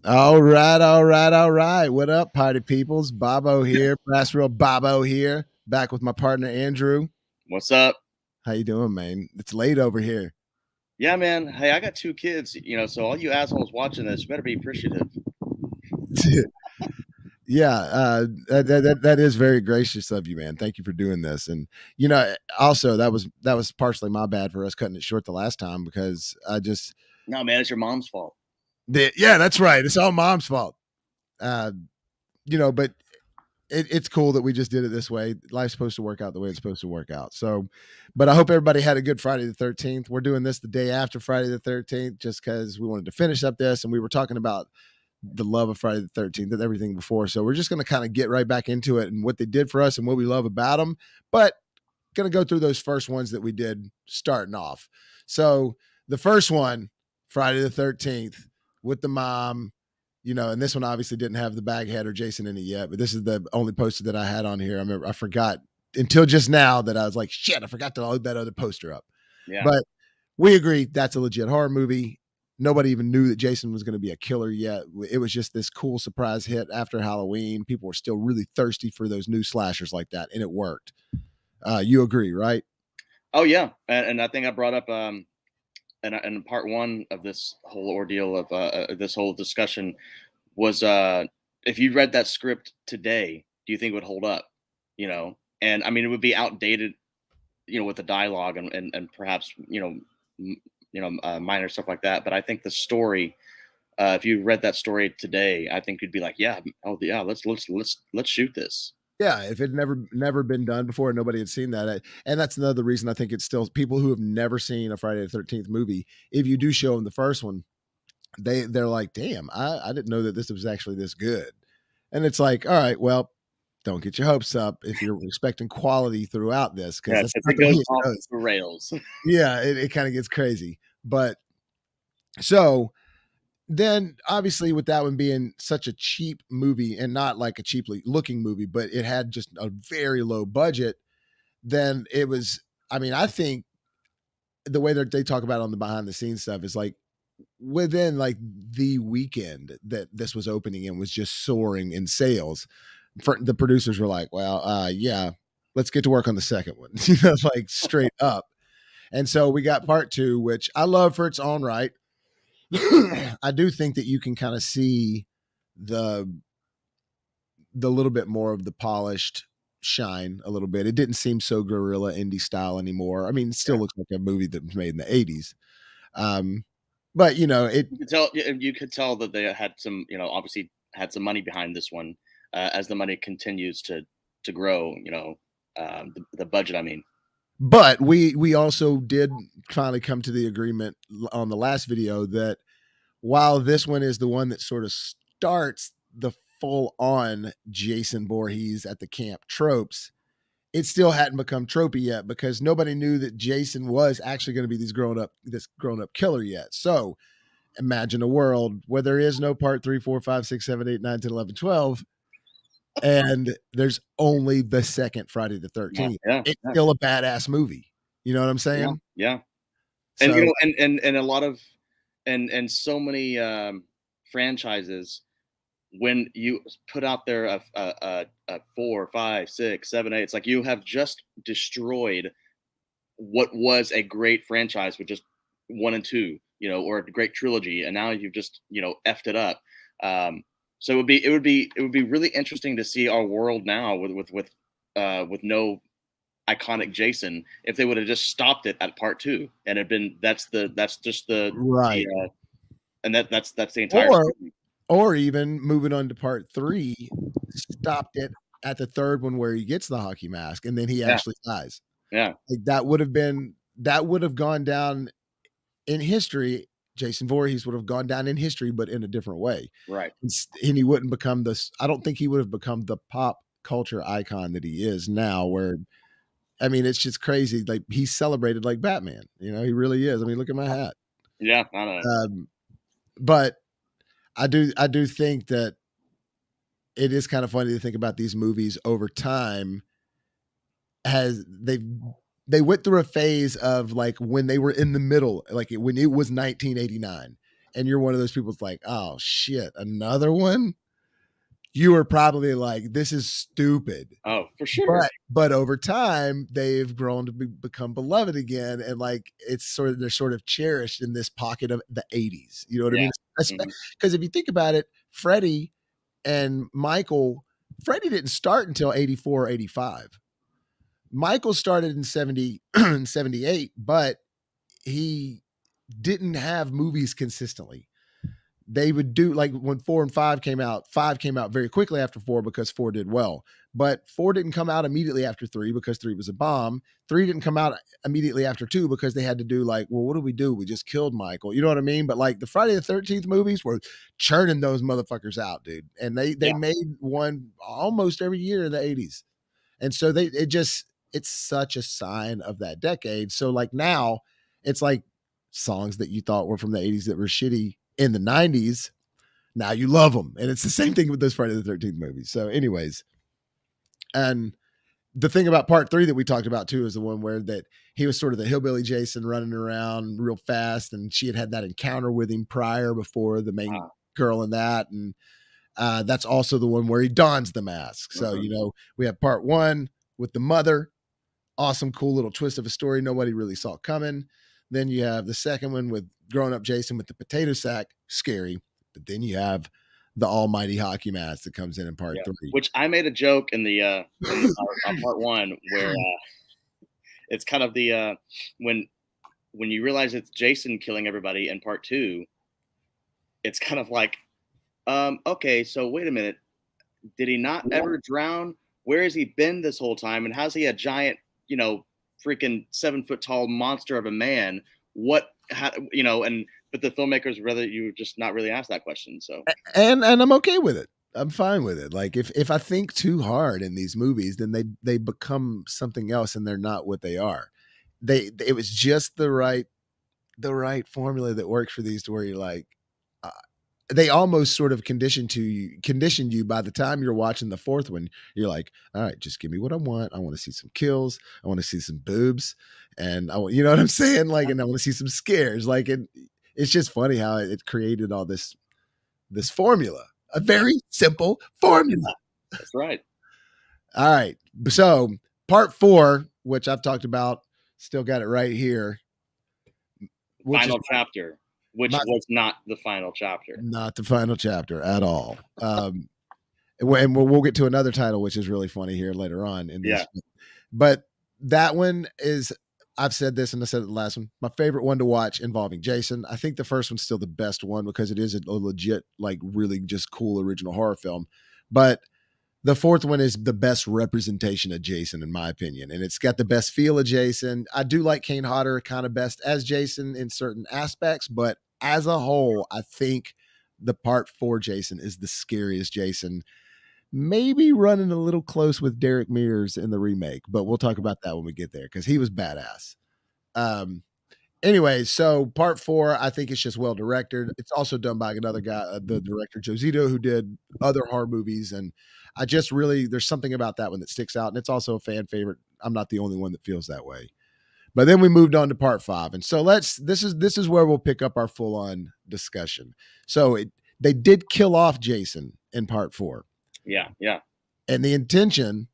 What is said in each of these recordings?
All right, all right, all right. What up, party peoples? Bobo here, BrassReel Bobo here, back with my partner Andrew. What's up? How you doing, man? It's late over here. Yeah, man. Hey, I got two kids, so all you assholes watching this better be appreciative. Yeah, that is very gracious of you, man. Thank you for doing this. And also that was partially my bad for us cutting it short the last time because I just No, man, it's your mom's fault. yeah, that's right. It's all mom's fault. Uh, but it's cool that we just did it this way. Life's supposed to work out the way it's supposed to work out. So, but I hope everybody had a good Friday the 13th. We're doing this the day after Friday the 13th just because we wanted to finish up this. And we were talking about the love of Friday the 13th and everything before. So we're just going to kind of get right back into it and what they did for us and what we love about them. But going to go through those first ones that we did starting off. So the first one, Friday the 13th, with the mom, and this one obviously didn't have the baghead or Jason in it yet, but this is the only poster that I had on here. I remember I forgot until just now that I was like, shit, I forgot to load that other poster up. Yeah. But we agree that's a legit horror movie. Nobody even knew that Jason was going to be a killer yet. It was just this cool surprise hit after Halloween. People were still really thirsty for those new slashers like that, and it worked. You agree, right? Oh yeah, and I think I brought up and part one of this whole ordeal of this whole discussion was if you read that script today, do you think it would hold up? And I mean it would be outdated, with the dialogue and perhaps minor stuff like that. But I think the story, if you read that story today, I think you'd be like, yeah, oh yeah, let's shoot this. Yeah, if it never been done before and nobody had seen that, and that's another reason I think it's still people who have never seen a Friday the 13th movie. If you do show them the first one, they're like, damn, I didn't know that this was actually this good. And it's like, all right, well, don't get your hopes up if you're expecting quality throughout this because Yeah, that's because not it the way goes it off goes. the rails. Yeah, it kind of gets crazy. But so then obviously with that one being such a cheap movie and not like a cheaply looking movie, but it had just a very low budget, then it was, I mean, I think the way that they talk about it on the behind the scenes stuff is like within like the weekend that this was opening and was just soaring in sales. For the producers were like, well, yeah, let's get to work on the second one, like straight up. And so we got part two, which I love for its own right. I do think that you can kind of see the little bit more of the polished shine a little bit. It didn't seem so guerrilla indie style anymore. I mean, it still Yeah. looks like a movie that was made in the 80s. Um, but it You could tell that they had some, obviously had some money behind this one, as the money continues to grow. The budget. I mean, but we also did finally come to the agreement on the last video that while this one is the one that sort of starts the full on Jason Voorhees at the camp tropes, it still hadn't become tropey yet because nobody knew that Jason was actually going to be this grown up killer yet. So imagine a world where there is no part 3, 4, 5, 6, 7, 8, 9, 10, 11, 12, and there's only the second Friday the yeah, 13th. yeah, It's yeah, still a badass movie. You know what I'm yeah, saying? yeah. And So and a lot of and so many franchises, when you put out there a 4, 5, 6, 7, 8, it's like you have just destroyed what was a great franchise with just one and two, or a great trilogy, and now you've just effed it up. So it would be really interesting to see our world now with no iconic Jason if they would have just stopped it at part two and had been that's just the right. and that's the entire Or story. or even moving on to part 3, stopped it at the third one where he gets the hockey mask and then he Yeah, actually dies. yeah, Like that would have gone down in history. Jason Voorhees would have gone down in history, but in a different way. right. And he wouldn't become this. I don't think he would have become the pop culture icon that he is now. Where I mean, it's just crazy. Like he's celebrated like Batman. He really is. I mean, look at my hat. Yeah, I don't know. Um, but I do think that it is kind of funny to think about these movies over time has they went through a phase of like when they were in the middle, like when it was 1989, and you're one of those people that's like, oh shit, another one, you were probably like, this is stupid. Oh, for sure. But over time, they've grown to become beloved again, and like it's sort of they're sort of cherished in this pocket of the '80s. You know what I Yeah. mean? Mhm. Because if you think about it, Freddie and Michael, Freddie didn't start until '84 or '85. Michael started in 70 '78, but he didn't have movies consistently. They would do like when 4 and 5 came out, 5 came out very quickly after 4 because 4 did well. But 4 didn't come out immediately after 3 because 3 was a bomb. 3 didn't come out immediately after 2 because they had to do like, well, what do we do? We just killed Michael. You know what I mean? But like the Friday the 13th movies were churning those motherfuckers out, dude. And they Yeah. made one almost every year in the 80s. And so it's such a sign of that decade. So like now it's like songs that you thought were from the 80s that were shitty in the 90s. Now you love them. And it's the same thing with those Friday the 13th movies. So anyways, and the thing about part 3 that we talked about too is the one where that he was sort of the hillbilly Jason running around real fast, and she had that encounter with him prior before the main Wow. girl in that. And that's also the one where he dons the mask. So, Mhm. we have part 1 with the mother. Awesome, cool little twist of a story nobody really saw coming. Then you have the second one with grown up Jason with the potato sack, scary. But then you have the almighty hockey mask that comes in part Yeah. 3. Which I made a joke in part 1 where, it's kind of when you realize it's Jason killing everybody in part 2, it's kind of like, okay, so wait a minute. Did he not ever drown? Where has he been this whole time? And how's he a giant, you know, freaking 7 foot tall monster of a man? What, how, and but the filmmakers rather you just not really ask that question. So And I'm okay with it. I'm fine with it. Like if I think too hard in these movies, then they become something else and they're not what they are. It was just the right formula that works for these to where you're like, uh, they almost sort of conditioned you by the time you're watching the fourth one. You're like, all right, just give me what I want. I want to see some kills. I want to see some boobs, and I want, you know what I'm saying? Like, and I want to see some scares. Like, it's just funny how it created all this formula, a yeah, very simple formula. that's right. All right, so part 4, which I've talked about, still got it right here, which is Final chapter, which my was not the final chapter. not the final chapter at all. And we'll get to another title, which is really funny here later on in Yeah. this. But that one is, I've said this and I said it the last one, my favorite one to watch involving Jason. I think the first one's still the best one because it is a legit, like really just cool original horror film. But the fourth one is the best representation of Jason, in my opinion. And it's got the best feel of Jason. I do like Kane Hodder kind of best as Jason in certain aspects, but as a whole, I think the part 4 Jason is the scariest Jason. Maybe running a little close with Derek Mears in the remake, but we'll talk about that when we get there because he was badass. Um, anyway, so part 4, I think it's just well directed. It's also done by another guy, the director Joe Zito, who did other horror movies, and I just really there's something about that one that sticks out, and it's also a fan favorite. I'm not the only one that feels that way. But then we moved on to part 5, and so this is where we'll pick up our full on discussion. So they did kill off Jason in part 4, Yeah. Yeah. and the intention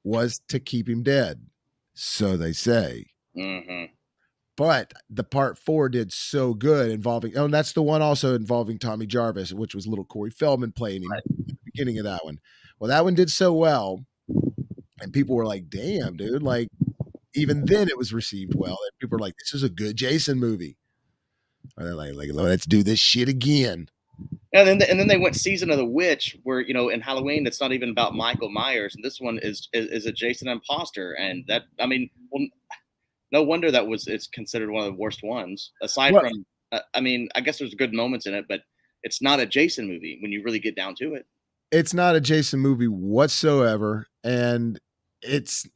was to keep him dead, so they say. Hmm. But the part 4 did so good involving, oh, and that's the one also involving Tommy Jarvis, which was little Corey Feldman playing him at the beginning of that one. Well, that one did so well, and people were like, damn, dude, like even then it was received well. And people were like, this is a good Jason movie. And they're like, let's do this shit again. And then they went season of the witch, where in Halloween it's not even about Michael Myers, and this one is a Jason imposter, and that I mean, well, no wonder it's considered one of the worst ones. Aside Well, from, I mean, I guess there's good moments in it, but it's not a Jason movie when you really get down to it. it's not a Jason movie whatsoever. And it's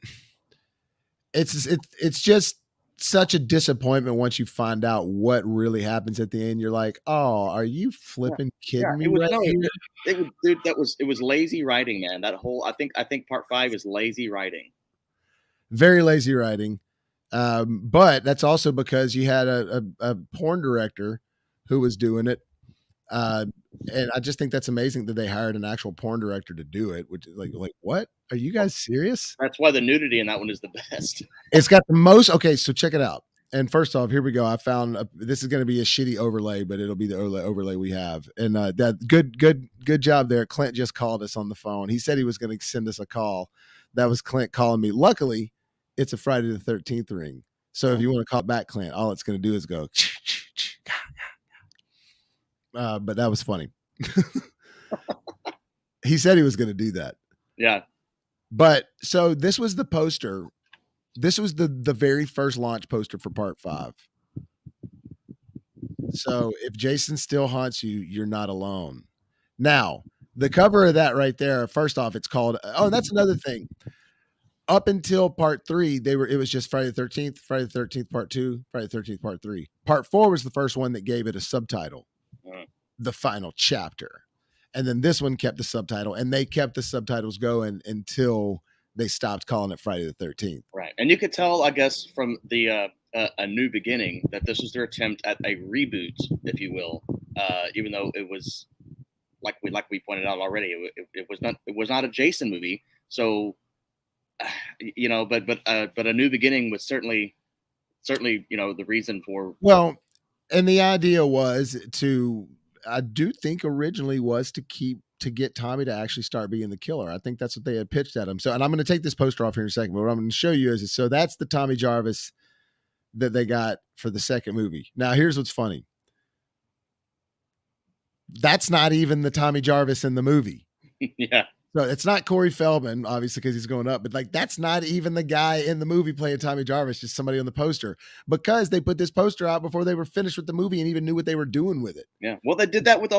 it's just such a disappointment once you find out what really happens at the end. You're like, oh, are you Yeah, flipping yeah. kidding me It was right no, here? it was dude. It was lazy writing, man. That whole I think part 5 is lazy writing. Very lazy writing. But that's also because you had a porn director who was doing it Uh, and I just think that's amazing that they hired an actual porn director to do it, which is like what? Are you guys serious? That's why the nudity in that one is the best. It's got the most. Okay, so check it out. And first off, here we go. I found this is going to be a shitty overlay, but it'll be the overlay we have. And that good job there. Clint just called us on the phone. He said he was going to send us a call. That was Clint calling me. Luckily, it's a Friday the 13th ring. So if you want to call back Clint, all it's going to do is go. But that was funny. He said he was going to do that. Yeah. But so this was the poster. This was the very first launch poster for part 5. So if Jason still haunts you, you're not alone. Now, the cover of that right there, first off, it's called, oh, that's another thing. Up until part 3, it was just Friday the 13th, Friday the 13th, part 2, Friday the 13th, part 3. Part 4 was the first one that gave it a subtitle, The Final Chapter. And then this one kept the subtitle, and they kept the subtitles going until they stopped calling it Friday the 13th. Right. And you could tell, I guess, from the A New Beginning that this was their attempt at a reboot, if you will, even though it was, like we pointed out already, it was not a Jason movie. So, you know, but A New Beginning was certainly, you know, the reason for. Well, and the idea was to, I do think originally was to get Tommy to actually start being the killer. I think that's what they had pitched at him. So, and I'm going to take this poster off here in a second, but what I'm going to show you is, so that's the Tommy Jarvis that they got for the second movie. Now, here's what's funny. That's not even the Tommy Jarvis in the movie. Yeah. So it's not Corey Feldman, obviously, because he's going up, but like that's not even the guy in the movie playing Tommy Jarvis, just somebody on the poster, because they put this poster out before they were finished with the movie and even knew what they were doing with it. Yeah. Well, they did that with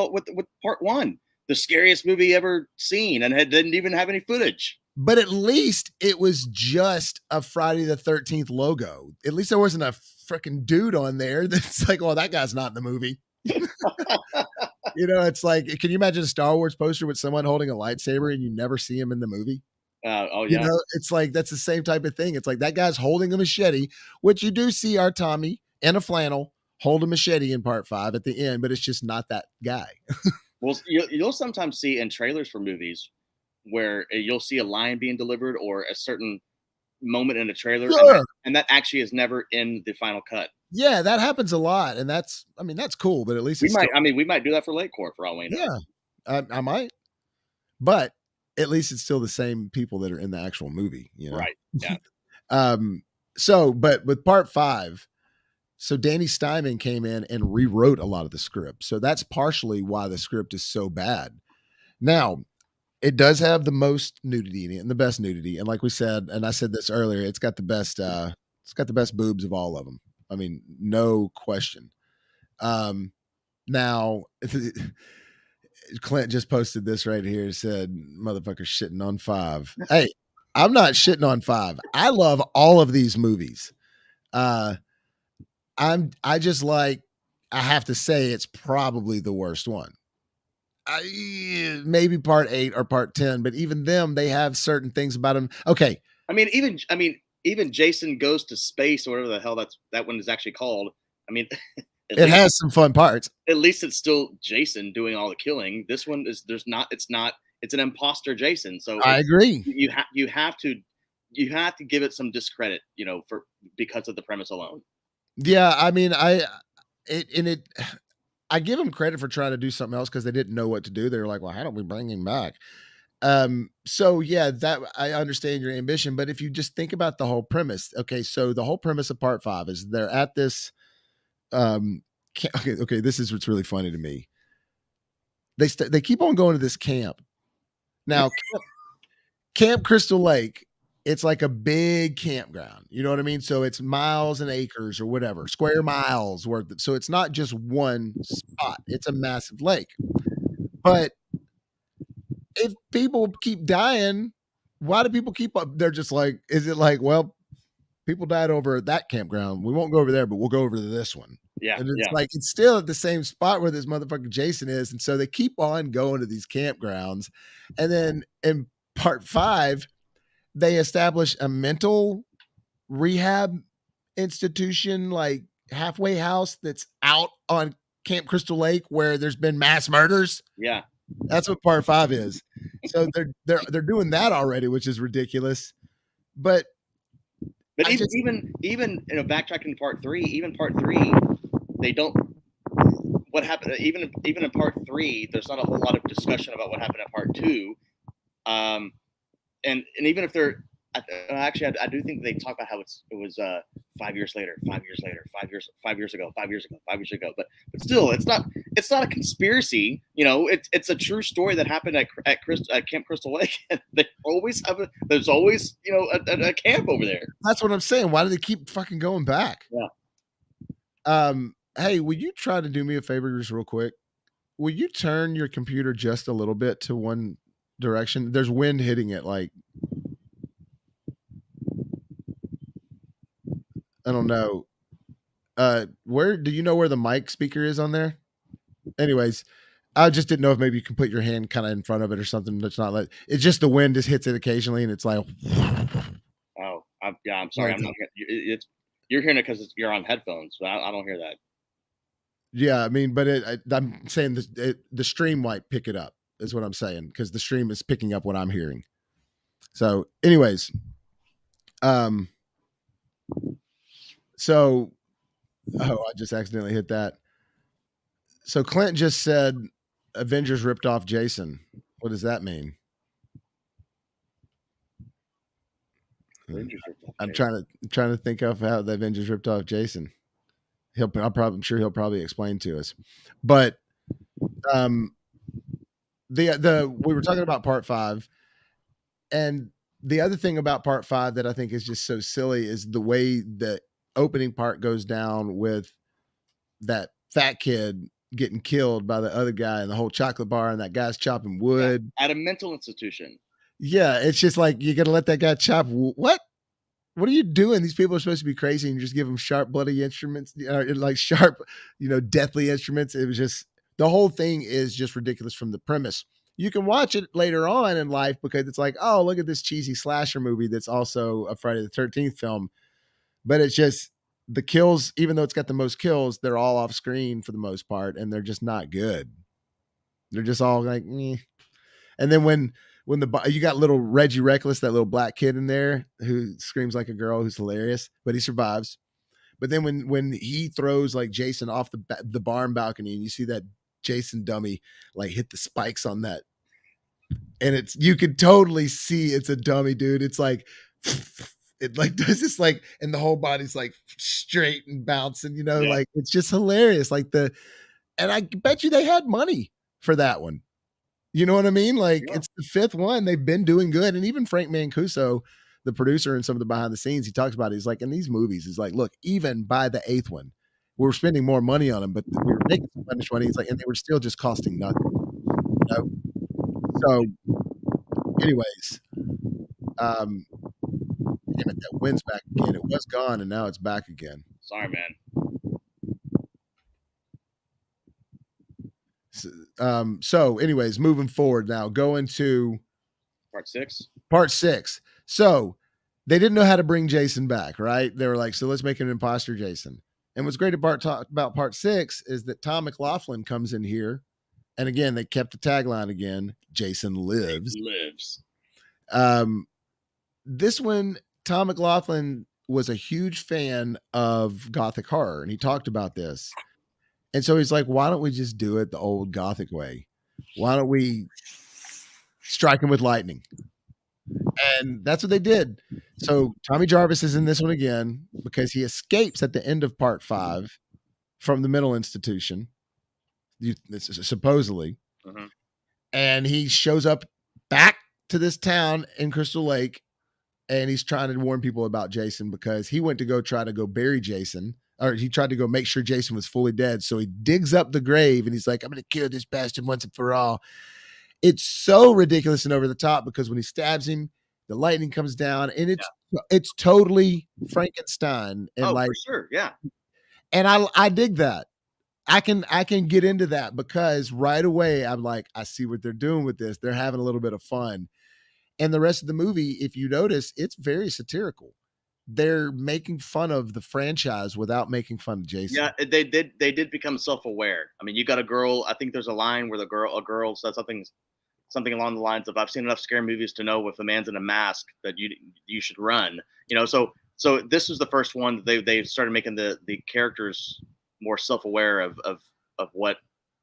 part 1, the scariest movie ever seen, and didn't even have any footage. But at least it was just a Friday the 13th logo. At least there wasn't a freaking dude on there that's like, well, that guy's not in the movie. You know, it's like, can you imagine a Star Wars poster with someone holding a lightsaber and you never see him in the movie? Oh, You yeah. know, it's like, that's the same type of thing. It's like that guy's holding a machete, which you do see our Tommy in a flannel hold a machete in part 5 at the end, but it's just not that guy. Well, you'll sometimes see in trailers for movies where you'll see a line being delivered or a certain moment in a trailer, Sure. and that actually is never in the final cut. Yeah, that happens a lot, and that's cool, but at least we might do that for Late Court for all we know. Yeah, I might, but at least it's still the same people that are in the actual movie, you know? Right. Yeah. So, but with part 5, so Danny Steinman came in and rewrote a lot of the script. So that's partially why the script is so bad. Now, it does have the most nudity in it and the best nudity. And like we said, and I said this earlier, it's got the best boobs of all of them. I mean, no question. Now Clint just posted this right here. It said, motherfucker shitting on 5. Hey, I'm not shitting on 5. I love all of these movies. I just like, I have to say it's probably the worst one. Maybe part 8 or part 10, but even them, they have certain things about them. Okay. I mean, even Jason Goes to Space or whatever the hell that one is actually called. I mean, it has some fun parts. At least it's still Jason doing all the killing. This one is it's an imposter Jason. So I agree. You have to give it some discredit, you know, because of the premise alone. Yeah, I mean, I give them credit for trying to do something else because they didn't know what to do. They were like, well, how don't we bring him back? So yeah, that I understand your ambition, but if you just think about the whole premise, okay, so the whole premise of part 5 is they're at this, okay, this is what's really funny to me. They keep on going to this camp. Now, Camp Crystal Lake, it's like a big campground. You know what I mean? So it's miles and acres or whatever, square miles worth. So it's not just one spot. It's a massive lake. But if people keep dying, why do people keep up? They're just like, is it like, well, people died over at that campground. We won't go over there, but we'll go over to this one. Yeah. And it's like, it's still at the same spot where this motherfucker Jason is. And so they keep on going to these campgrounds. And then in part 5, they establish a mental rehab institution, like halfway house that's out on Camp Crystal Lake where there's been mass murders. Yeah. That's what part 5 is. So they're doing that already, which is ridiculous. But But I just even backtracking to part 3, even part 3, they don't. What happened? Even in part 3, there's not a whole lot of discussion about what happened in part 2. And even if they're actually, I do think they talk about how it was 5 years later, 5 years later, 5 years ago, 5 years ago, 5 years ago. But still, it's not a conspiracy. It's a true story that happened at Camp Crystal Lake. And there's always a camp over there. That's what I'm saying. Why do they keep fucking going back? Yeah. Hey, will you try to do me a favor just real quick? Will you turn your computer just a little bit to one direction? There's wind hitting it. Like, I don't know. Where do you know where the mic speaker is on there? Anyways, I just didn't know if maybe you can put your hand kind of in front of it or something. That's not like it's just the wind just hits it occasionally, and it's like. Oh, I'm sorry. I'm not. You're hearing it because you're on headphones, but I don't hear that. Yeah, I mean, but I'm saying the stream might pick it up. Is what I'm saying because the stream is picking up what I'm hearing. So, anyways, so I just accidentally hit that. So Clint just said Avengers ripped off Jason. What does that mean? I'm trying to think of how the Avengers ripped off Jason. I'm sure he'll probably explain to us. But we were talking about part 5, and the other thing about part 5 that I think is just so silly is the way the opening part goes down with that fat kid getting killed by the other guy in the whole chocolate bar, and that guy's chopping wood at a mental institution. Yeah, it's just like you're gonna let that guy chop. What are you doing? These people are supposed to be crazy, and you just give them sharp, bloody instruments, like sharp, deathly instruments. It was just the whole thing is just ridiculous from the premise. You can watch it later on in life because it's like, oh, look at this cheesy slasher movie that's also a Friday the 13th film. But it's just the kills, even though it's got the most kills, they're all off screen for the most part, and they're just not good. They're just all like, meh. And then when you got little Reggie Reckless, that little black kid in there who screams like a girl, who's hilarious, but he survives. But then when he throws like Jason off the barn balcony, and you see that Jason dummy like hit the spikes on that, and you could totally see it's a dummy, dude. It's like it like does this like, and the whole body's like straight and bouncing, like it's just hilarious. And I bet you they had money for that one. You know what I mean? Like it's the 5th one. They've been doing good. And even Frank Mancuso, the producer and some of the behind the scenes, he talks about it. He's like, in these movies, he's like, look, even by the 8th one, we're spending more money on them, but we were making so much money. He's like, and they were still just costing nothing. So anyways, damn it, that wind's back again. It was gone and now it's back again. Sorry, man. So anyways, moving forward now, going to part 6. So they didn't know how to bring Jason back, right? They were like, so let's make an imposter Jason. And what's great about part 6 is that Tom McLaughlin comes in here, and again they kept the tagline again: Jason lives. This one, Tom McLaughlin was a huge fan of Gothic horror, and he talked about this. And so he's like, why don't we just do it the old Gothic way? Why don't we strike him with lightning? And that's what they did. So Tommy Jarvis is in this one again because he escapes at the end of part 5 from the mental institution, supposedly. Mm-hmm. And he shows up back to this town in Crystal Lake, and he's trying to warn people about Jason because he went to try to bury Jason, or he tried to go make sure Jason was fully dead. So he digs up the grave and he's like, I'm going to kill this bastard once and for all. It's so ridiculous and over the top because when he stabs him, the lightning comes down, and it's totally Frankenstein. And for sure. Yeah. And I dig that. I can get into that because right away I'm like, I see what they're doing with this. They're having a little bit of fun. And the rest of the movie, if you notice, it's very satirical they're making fun of the franchise without making fun of Yeah, Jason. they did become self-aware. I mean, you got a girl, I think there's a line where a girl says something along the lines of, "I've seen enough scary movies to know if a man's in a mask that you should run." So this was the first one that they started making the characters more self-aware of what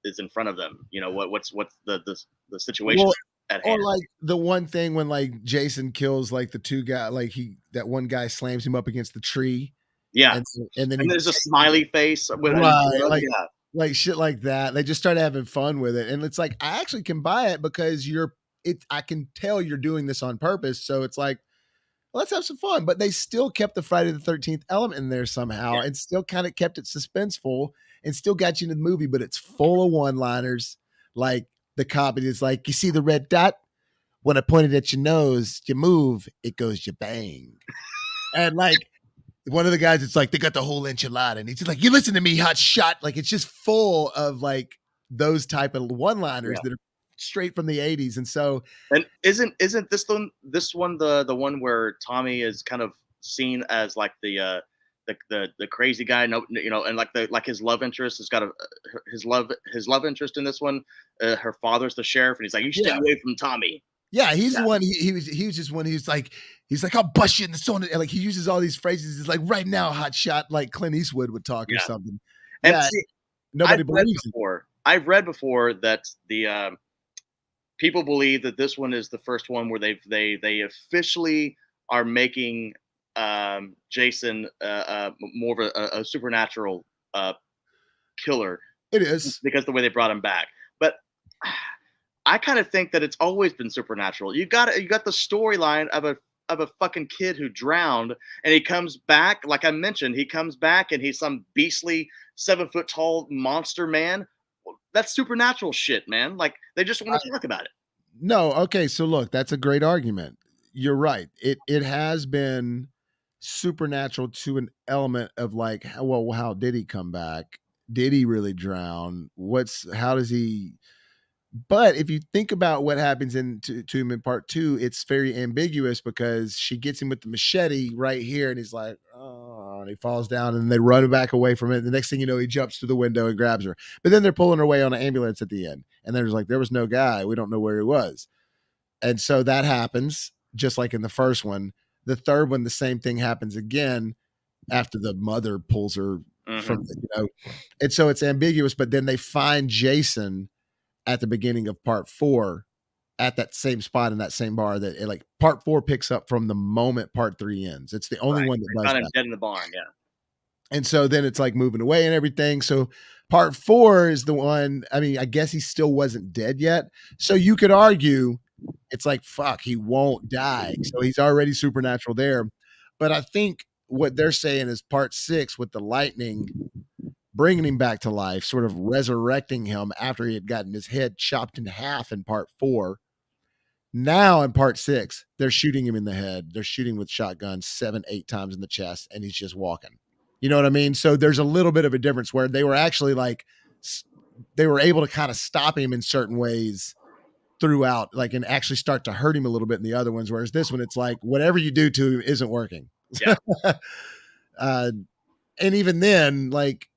is in front of them. What's the situation Well, at hand. or like the one thing when like Jason kills like the two guy, like that one guy slams him up against the tree, Yeah, and and then and he there's a smiley face and right, blood. Yeah, like shit like that. They just started having fun with it, and it's like I actually can buy it because I can tell you're doing this on purpose. So it's like let's have some fun. But they still kept the Friday the 13th element in there somehow, yeah, and still kind of kept it suspenseful, and still got you into the movie. But it's full of one liners, like the cop is like, you see the red dot. When I pointed at your nose, you move, it goes you bang. And like one of the guys, it's like they got the whole enchilada, and he's just like, "You listen to me, hot shot." Like it's just full of like those type of one-liners yeah. that are straight from the '80s, and so And isn't this one the one where Tommy is kind of seen as like the crazy guy? No, and like his love interest has got his love interest in this one. Her father's the sheriff, and he's like, "You stay yeah, away from Tommy." yeah, he's Yeah, the one. He was just one. He's like, "I'll bust you in the stone." And like he uses all these phrases. He's like, "Right now, hot shot," like Clint Eastwood would talk or yeah. something. And Yeah, see, nobody believes it. I've read before that the people believe that this one is the first one where they officially are making Jason more of a supernatural uh, killer It is. because the way they brought him back. But I kind of think that it's always been supernatural. You got the storyline of a fucking kid who drowned and he comes back. Like I mentioned, he comes back and he's some beastly 7 foot tall monster man. That's supernatural shit, man. Like they just want to talk about it. No, okay, so look, that's a great argument. You're right. It has been supernatural to an element of like, well, how did he come back? Did he really drown? How does he? But if you think about what happens to him in part two, it's very ambiguous because she gets him with the machete right here, and he's like, oh, and he falls down, and they run back away from it. The next thing you know, he jumps through the window and grabs her. But then they're pulling her away on an ambulance at the end, and there's like, there was no guy. We don't know where he was. And so that happens, just like in the first one. The third one, the same thing happens again after the mother pulls her from, Hmm. and so it's ambiguous. But then they find Jason at the beginning of part four at that same spot in that same bar that like part four picks up from the moment part three ends. It's the only Right. one that They does found him that. dead in the barn. Yeah. And so then it's like moving away and everything. So part four is the one. I mean, I guess he still wasn't dead yet. So you could argue it's like, fuck, he won't die. So he's already supernatural there. But I think what they're saying is part six with the lightning bringing him back to life, sort of resurrecting him after he had gotten his head chopped in half in part four. Now in part six, they're shooting him in the head. They're shooting with shotguns 7, 8 times in the chest, and he's just walking. You know what I mean? So there's a little bit of a difference where they were actually like, they were able to kind of stop him in certain ways throughout, like, and actually start to hurt him a little bit in the other ones. Whereas this one, it's like, whatever you do to him isn't working. Yeah. uh, and even then, like,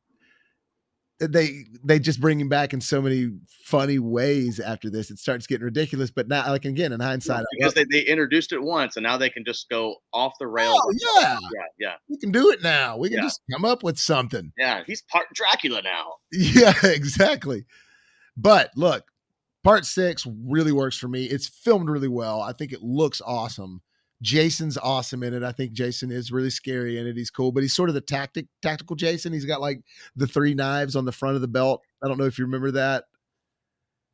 they just bring him back in so many funny ways after this. It starts getting ridiculous. But now, like, again, in Yeah. hindsight, I Because love it. they introduced it once and now they can just go off the rails. Oh yeah, Yeah. Yeah. we can do it now. We can Yeah. just come up with something. Yeah. He's part Dracula now. Yeah, exactly. But look, part six really works for me. It's filmed really well. I think it looks awesome. Jason's awesome in it. I think Jason is really scary in it. He's cool, but he's sort of the tactical Jason. He's got like the 3 knives on the front of the belt. I don't know if you remember that.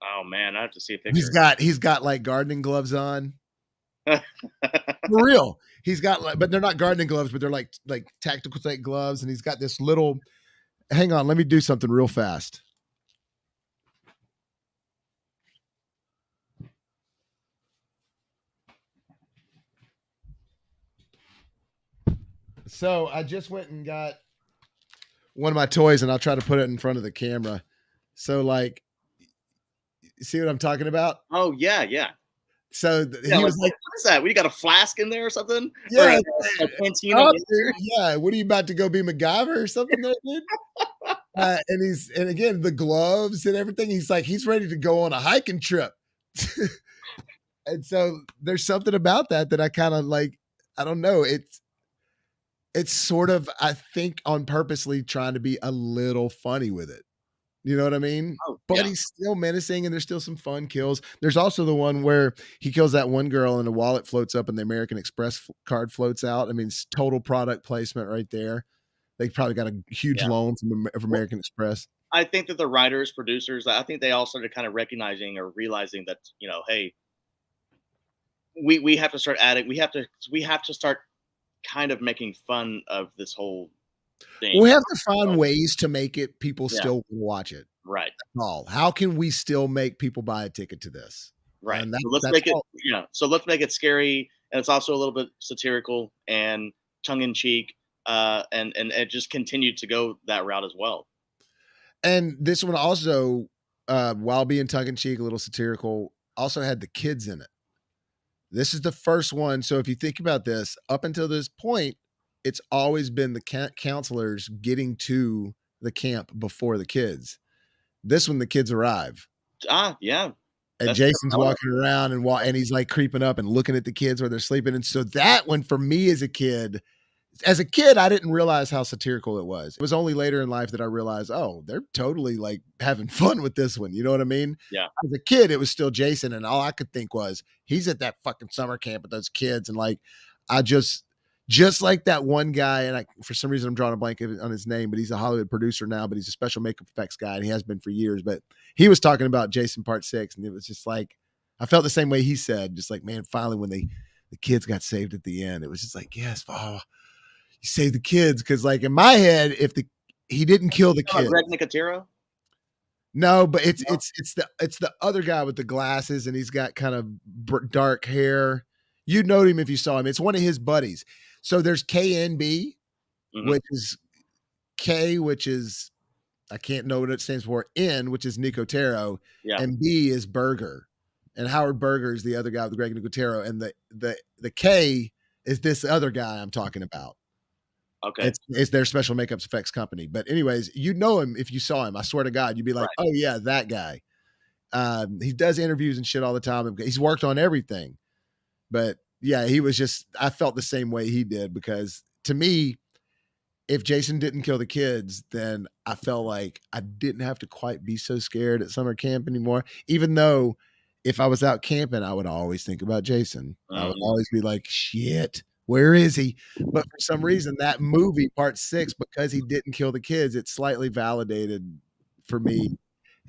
Oh man, I have to see a He's picture. got he's got like gardening gloves on. For real. He's got like, but they're not gardening gloves, but they're like tactical type gloves, and he's got this little. Hang on, let me do something real fast. So I just went and got one of my toys, and I'll try to put it in front of the camera. So like, see what I'm talking about? Oh yeah, yeah. So Yeah, he like was like, what is that? We got a flask in there or something, or yeah, a canteen of stop, vinegar? dude. Yeah, what are you about to go be MacGyver or something there, dude? And again, the gloves and everything. He's like, he's ready to go on a hiking trip. And so there's something about that I kind of like. I don't know. It's sort of, I think, on purposely trying to be a little funny with it. You know what I mean? Oh But yeah, he's still menacing and there's still some fun kills. There's also the one where he kills that one girl and the wallet floats up and the American Express card floats out. I mean, it's total product placement right there. They probably got a huge yeah. loan from Well, American Express. I think that the writers, producers, I think they all started kind of recognizing or realizing that hey, we have to start adding, we have to start kind of making fun of this whole thing. We have to find So, ways to make it people yeah, still watch it. right. That's all. How can we still make people buy a ticket to this? Right. And So let's that's make it, all. so let's make it scary, and it's also a little bit satirical and tongue in cheek, and it just continued to go that route as well. And this one also, while being tongue in cheek, a little satirical, also had the kids in it. This is the first one. So if you think about this, up until this point, it's always been the counselors getting to the camp before the kids. This one, the kids arrive. Yeah, And that's true. Jason's walking around and he's like creeping up and looking at the kids where they're sleeping. And so that one for me as a kid, I didn't realize how satirical it was. It was only later in life that I realized, oh, they're totally like having fun with this one. You know what I mean? Yeah. As a kid, it was still Jason, and all I could think was he's at that fucking summer camp with those kids, and like I just like that one guy, and for some reason I'm drawing a blank on his name, but he's a Hollywood producer now, but he's a special makeup effects guy, and he has been for years. But he was talking about Jason Part 6, and it was just like I felt the same way he said, just like, man, finally when the kids got saved at the end, it was just like, yes, oh, you save the kids, because like in my head, if he didn't kill the You know, kids. Greg Nicotero. No, but it's No? it's the other guy with the glasses and he's got kind of dark hair. You'd know him if you saw him. It's one of his buddies. So there's KNB, Hmm. which is K, which is I can't know what it stands for. N, which is Nicotero, Yeah. and B is Berger. And Howard Berger is the other guy with Greg Nicotero, and the K is this other guy I'm talking about. Okay. It's their special makeup effects company. But anyways, you know him if you saw him. I swear to God, you'd be like, Right. oh yeah, that guy. He does interviews and shit all the time. He's worked on everything. But yeah, he was just I felt the same way he did, because to me, if Jason didn't kill the kids, then I felt like I didn't have to quite be so scared at summer camp anymore. Even though if I was out camping, I would always think about Jason. I would Mhm. always be like, shit, where is he? But for some reason, that movie, part 6, because he didn't kill the kids, it slightly validated for me.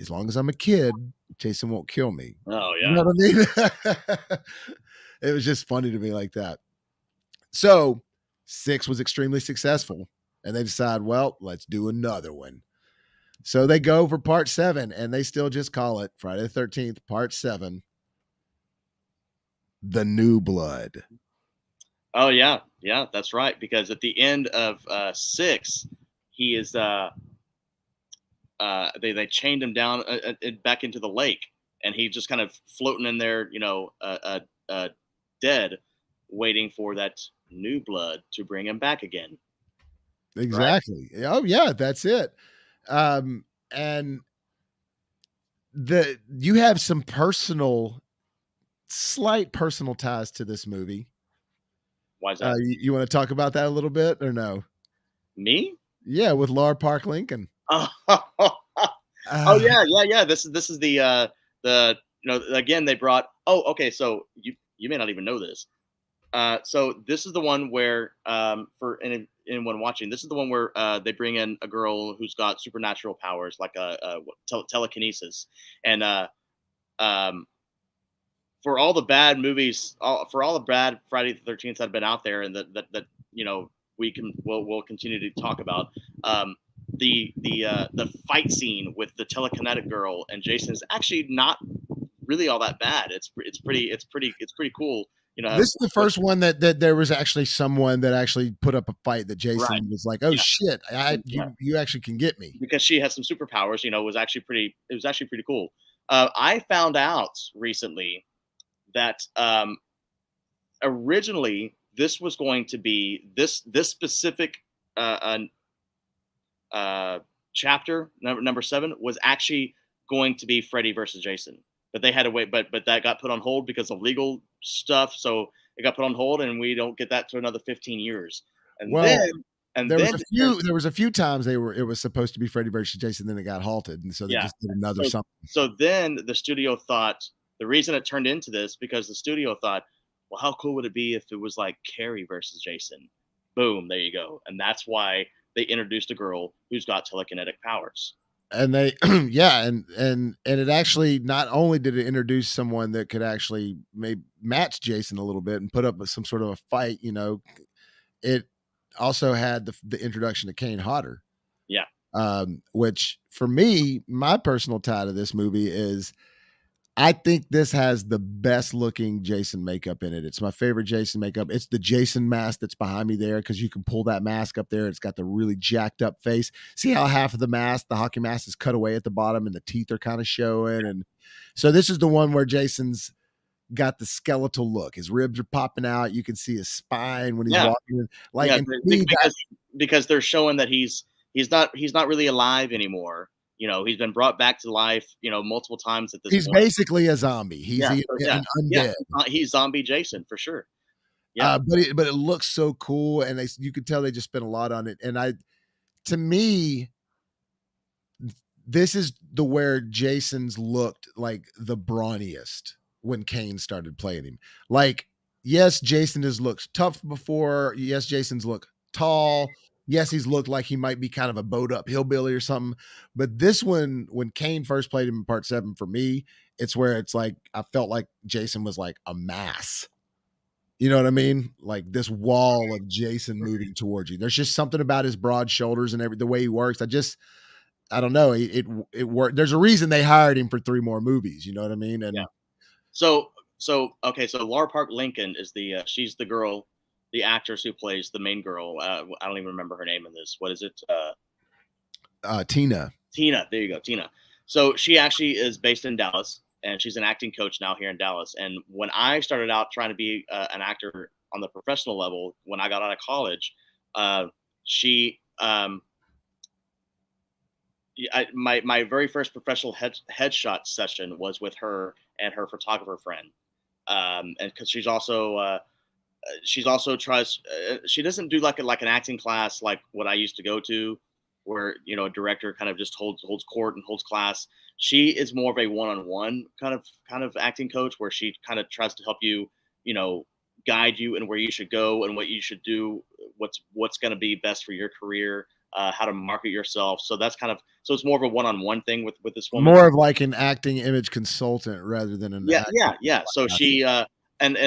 As long as I'm a kid, Jason won't kill me. Oh You yeah. know what I mean? It was just funny to me like that. So 6 was extremely successful, and they decide, well, let's do another one. So they go for part 7, and they still just call it Friday the 13th, part 7, The New Blood. Oh yeah. Yeah. That's right. Because at the end of 6, he is they chained him down back into the lake, and he just kind of floating in there, dead, waiting for that new blood to bring him back again. Right? Exactly. Oh, yeah, that's it. And you have some slight personal ties to this movie. Why is that? You want to talk about that a little bit or no? Me? Yeah, with Laura Park Lincoln. Oh, oh Uh, yeah, yeah, yeah. This is the again they brought. Oh, okay. So you may not even know this. So this is the one where for anyone watching, this is the one where they bring in a girl who's got supernatural powers, like telekinesis, and um, for all the bad movies, for all the bad Friday the 13th that have been out there, and that we'll continue to talk about. Um, the fight scene with the telekinetic girl and Jason is actually not really all that bad. It's pretty cool. this is the What, first one that there was actually someone that actually put up a fight that right? Jason was like, "Oh Yeah, shit, yeah. you actually can get me." Because she has some superpowers. Was actually pretty. It was actually pretty cool. I found out recently that originally this was going to be this specific uh, chapter number 7 was actually going to be Freddy versus Jason, but they had to wait. But that got put on hold because of legal stuff. So it got put on hold, and we don't get that to another 15 years. And then Well, and then it there was a few times it was supposed to be Freddy versus Jason, then it got halted, and so they yeah. just did another So something. so then the studio thought the reason it turned into this because the studio thought, well, how cool would it be if it was like Carrie versus Jason? Boom, there you go. And that's why they introduced a girl who's got telekinetic powers. And they yeah, and it actually not only did it introduce someone that could actually maybe match Jason a little bit and put up with some sort of a fight, it also had the introduction of Kane Hodder, Yeah. which for me, my personal tie to this movie is I think this has the best looking Jason makeup in it. It's my favorite Jason makeup. It's the Jason mask that's behind me there because you can pull that mask up there. It's got the really jacked up face. See how half of the mask, the hockey mask, is cut away at the bottom and the teeth are kind of showing. And so this is the one where Jason's got the skeletal look. His ribs are popping out. You can see his spine when he's Yeah. walking. Like, Yeah, and to me, that because they're showing that he's not really alive anymore. He's been brought back to life, multiple times at this he's point. basically a zombie. He's Yeah, so yeah, an yeah, undead. he's zombie Jason for sure. Yeah, But it looks so cool, and you could tell they just spent a lot on it. And to me, this is the where Jason's looked like the brawniest when Kane started playing him. Like, yes, Jason has looked tough before. Yes, Jason's looked tall. Yes, he's looked like he might be kind of a bowed up hillbilly or something. But this one, when Kane first played him in part 7, for me, it's where it's like I felt like Jason was like a mass. You know what I mean? Like this wall of Jason moving towards you. There's just something about his broad shoulders and the way he works. I don't know. It worked. There's a reason they hired him for 3 more movies. You know what I mean? yeah. And Okay, so Laura Park Lincoln is she's the girl, the actress who plays the main girl. I don't even remember her name in this. What is it? Tina. Tina. There you go, Tina. So she actually is based in Dallas, and she's an acting coach now here in Dallas. And when I started out trying to be an actor on the professional level, when I got out of college, she my very first professional headshot session was with her and her photographer friend, and because she's also tries she doesn't do like an acting class like what I used to go to, where a director kind of just holds court and holds class. She is more of a one-on-one kind of acting coach where she kind of tries to help you, guide you and where you should go and what you should do, what's going to be best for your career, how to market yourself. So it's more of a one-on-one thing with this woman. More of like an acting image consultant rather than an Yeah, acting. yeah, yeah. So she and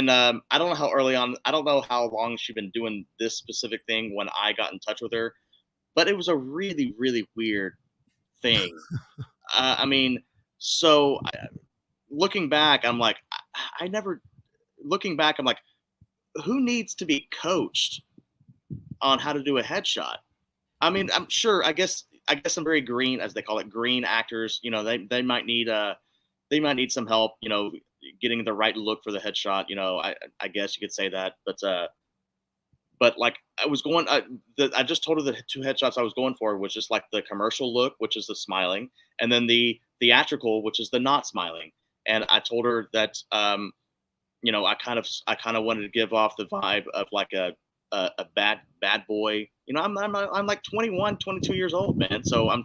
I don't know how early on. I don't know how long she's been doing this specific thing when I got in touch with her, but it was a really really weird thing. I mean, so looking back, I'm like, I never. Looking back, I'm like, who needs to be coached on how to do a headshot? I mean, I'm sure. I guess I'm very green, as they call it, green actors. They might need some help. Getting the right look for the headshot. I guess you could say that, but like I was going, I just told her the 2 headshots I was going for was just like the commercial look, which is the smiling, and then the theatrical, which is the not smiling. And I told her that, I kind of wanted to give off the vibe of like a bad boy. I'm like 21, 22 years old, man. So I'm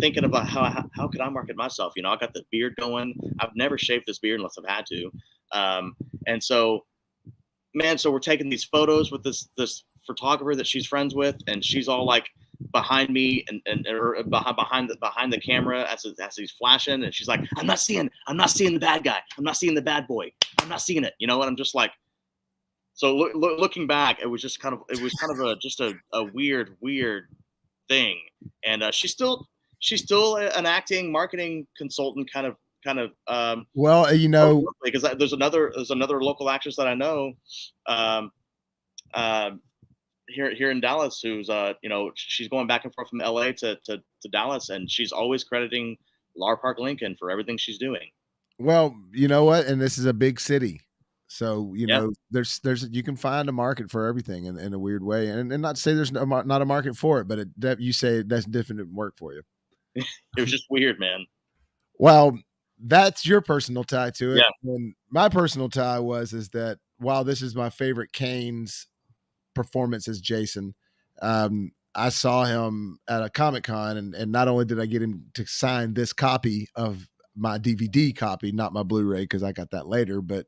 thinking about how could I market myself? I got the beard going. I've never shaved this beard unless I've had to. And so, man, so we're taking these photos with this photographer that she's friends with, and she's all like behind me and or behind the camera as he's flashing, and she's like, I'm not seeing the bad guy, I'm not seeing the bad boy, I'm not seeing it, and I'm just like, so looking back, it was kind of just a weird thing, and she's still an acting marketing consultant kind of Well, because there's another local actress that I know, um, uh, here in Dallas who's she's going back and forth from LA to Dallas, and she's always crediting Lar Park Lincoln for everything she's doing. Well, you know what? And this is a big city. So, Yeah, there's you can find a market for everything in a weird way. And not to say there's not a market for it, but that you say that's different work for you. it was just weird, man. Well, that's your personal tie to it. Yeah. And my personal tie is that while this is my favorite Kane's performance as Jason, I saw him at a Comic Con, and not only did I get him to sign this copy of my DVD copy, not my Blu-ray because I got that later, but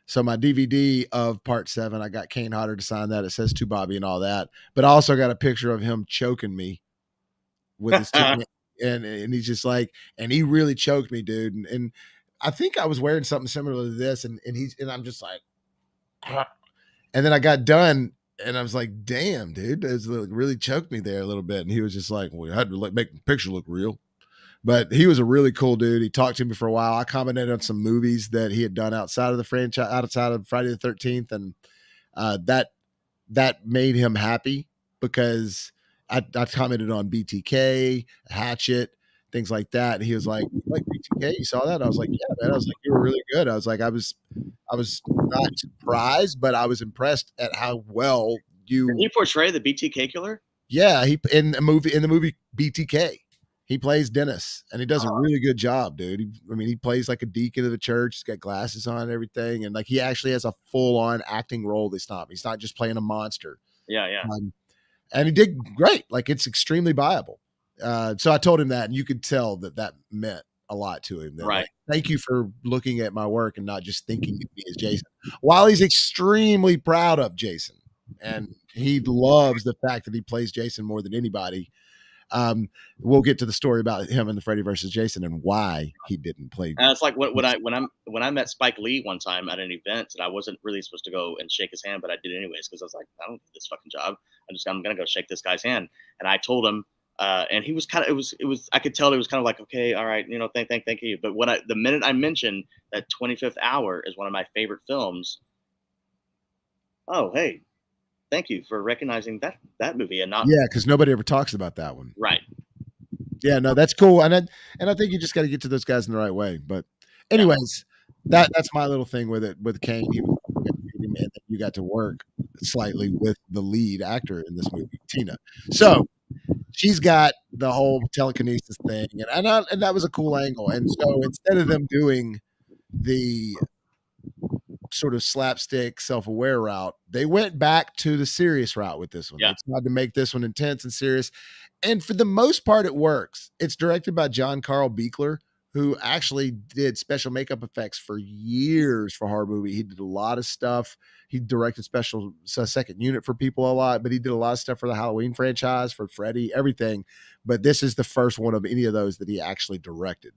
so my DVD of Part 7, I got Kane Hodder to sign that. It says to Bobby and all that, but I also got a picture of him choking me with his two hands, and he's just like, and he really choked me, dude. And I think I was wearing something similar to this, and I'm just like, and then I got done, and I was like, damn, dude, it's really choked me there a little bit. And he was just like, well, I had to like make the picture look real. But he was a really cool dude. He talked to me for a while. I commented on some movies that he had done outside of the franchise, outside of Friday the 13th, and that made him happy because I commented on BTK, Hatchet, things like that. And he was like, "You like BTK? You saw that?" I was like, "Yeah, man." I was like, "You were really good." I was like, I was not surprised, but I was impressed at how well Did you. he portray the BTK killer? Yeah, he in the movie BTK. He plays Dennis, and he does a really good job, dude. He plays like a deacon of the church. He's got glasses on and everything, and like he actually has a full on acting role this time. He's not just playing a monster. Yeah, yeah. Um, and he did great. Like it's extremely viable. So I told him that, and you could tell that meant a lot to him. That like, Right. thank you for looking at my work and not just thinking of me as Jason. While he's extremely proud of Jason, and he loves the fact that he plays Jason more than anybody. Um, we'll get to the story about him and the Freddy versus Jason and why he didn't play. And it's like when I met Spike Lee one time at an event, and I wasn't really supposed to go and shake his hand, but I did anyways because I was like, I don't do this fucking job. I'm gonna go shake this guy's hand. And I told him, and he was kind of it was I could tell it was kind of like, okay, all right, thank you. But the minute I mentioned that 25th Hour is one of my favorite films, oh hey, thank you for recognizing that movie and not Yeah, because nobody ever talks about that one. right. Yeah, no, that's cool, and I think you just got to get to those guys in the right way. But, Yeah. anyways, that's my little thing with it with Kane. He was and then you got to work slightly with the lead actor in this movie, Tina. So she's got the whole telekinesis thing, and that was a cool angle. And so instead of them doing the sort of slapstick, self-aware route, they went back to the serious route with this one. Yeah. They tried to make this one intense and serious, and for the most part, it works. It's directed by John Carl Buechler, who actually did special makeup effects for years for horror movie. He did a lot of stuff. He directed special second unit for people a lot, but he did a lot of stuff for the Halloween franchise, for Freddy, everything. But this is the first one of any of those that he actually directed.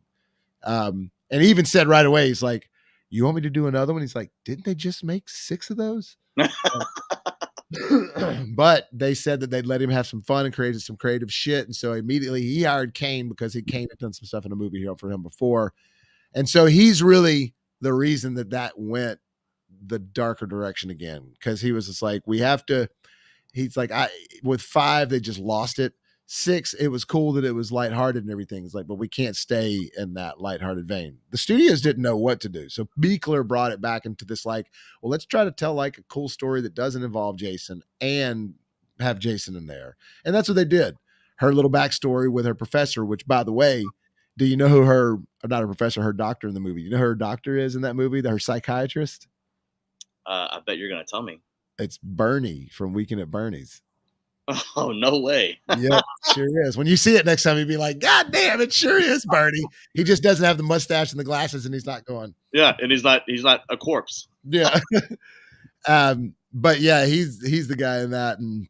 And he even said right away, he's like, "You want me to do another one?" He's like, "Didn't they just make 6 of those?" But they said that they'd let him have some fun and created some creative shit. And so immediately he hired Kane because Kane had done some stuff in a movie for him before. And so he's really the reason that went the darker direction again. Cause he was just like, we have to, he's like, with 5, they just lost it. 6, it was cool that it was lighthearted and everything. It's like, but we can't stay in that lighthearted vein. The studios didn't know what to do. So Beekler brought it back into this, like, well, let's try to tell like a cool story that doesn't involve Jason and have Jason in there. And that's what they did. Her little backstory with her professor, which by the way, do you know who not her professor, her doctor in the movie? You know who her doctor is in that movie, her psychiatrist? I bet you're gonna tell me. It's Bernie from Weekend at Bernie's. Oh no way. Yep, sure is. When you see it next time, you'd be like, "God damn, it sure is Bernie." He just doesn't have the mustache and the glasses, and he's not going. Yeah, and he's not a corpse. Yeah. But yeah, he's the guy in that. And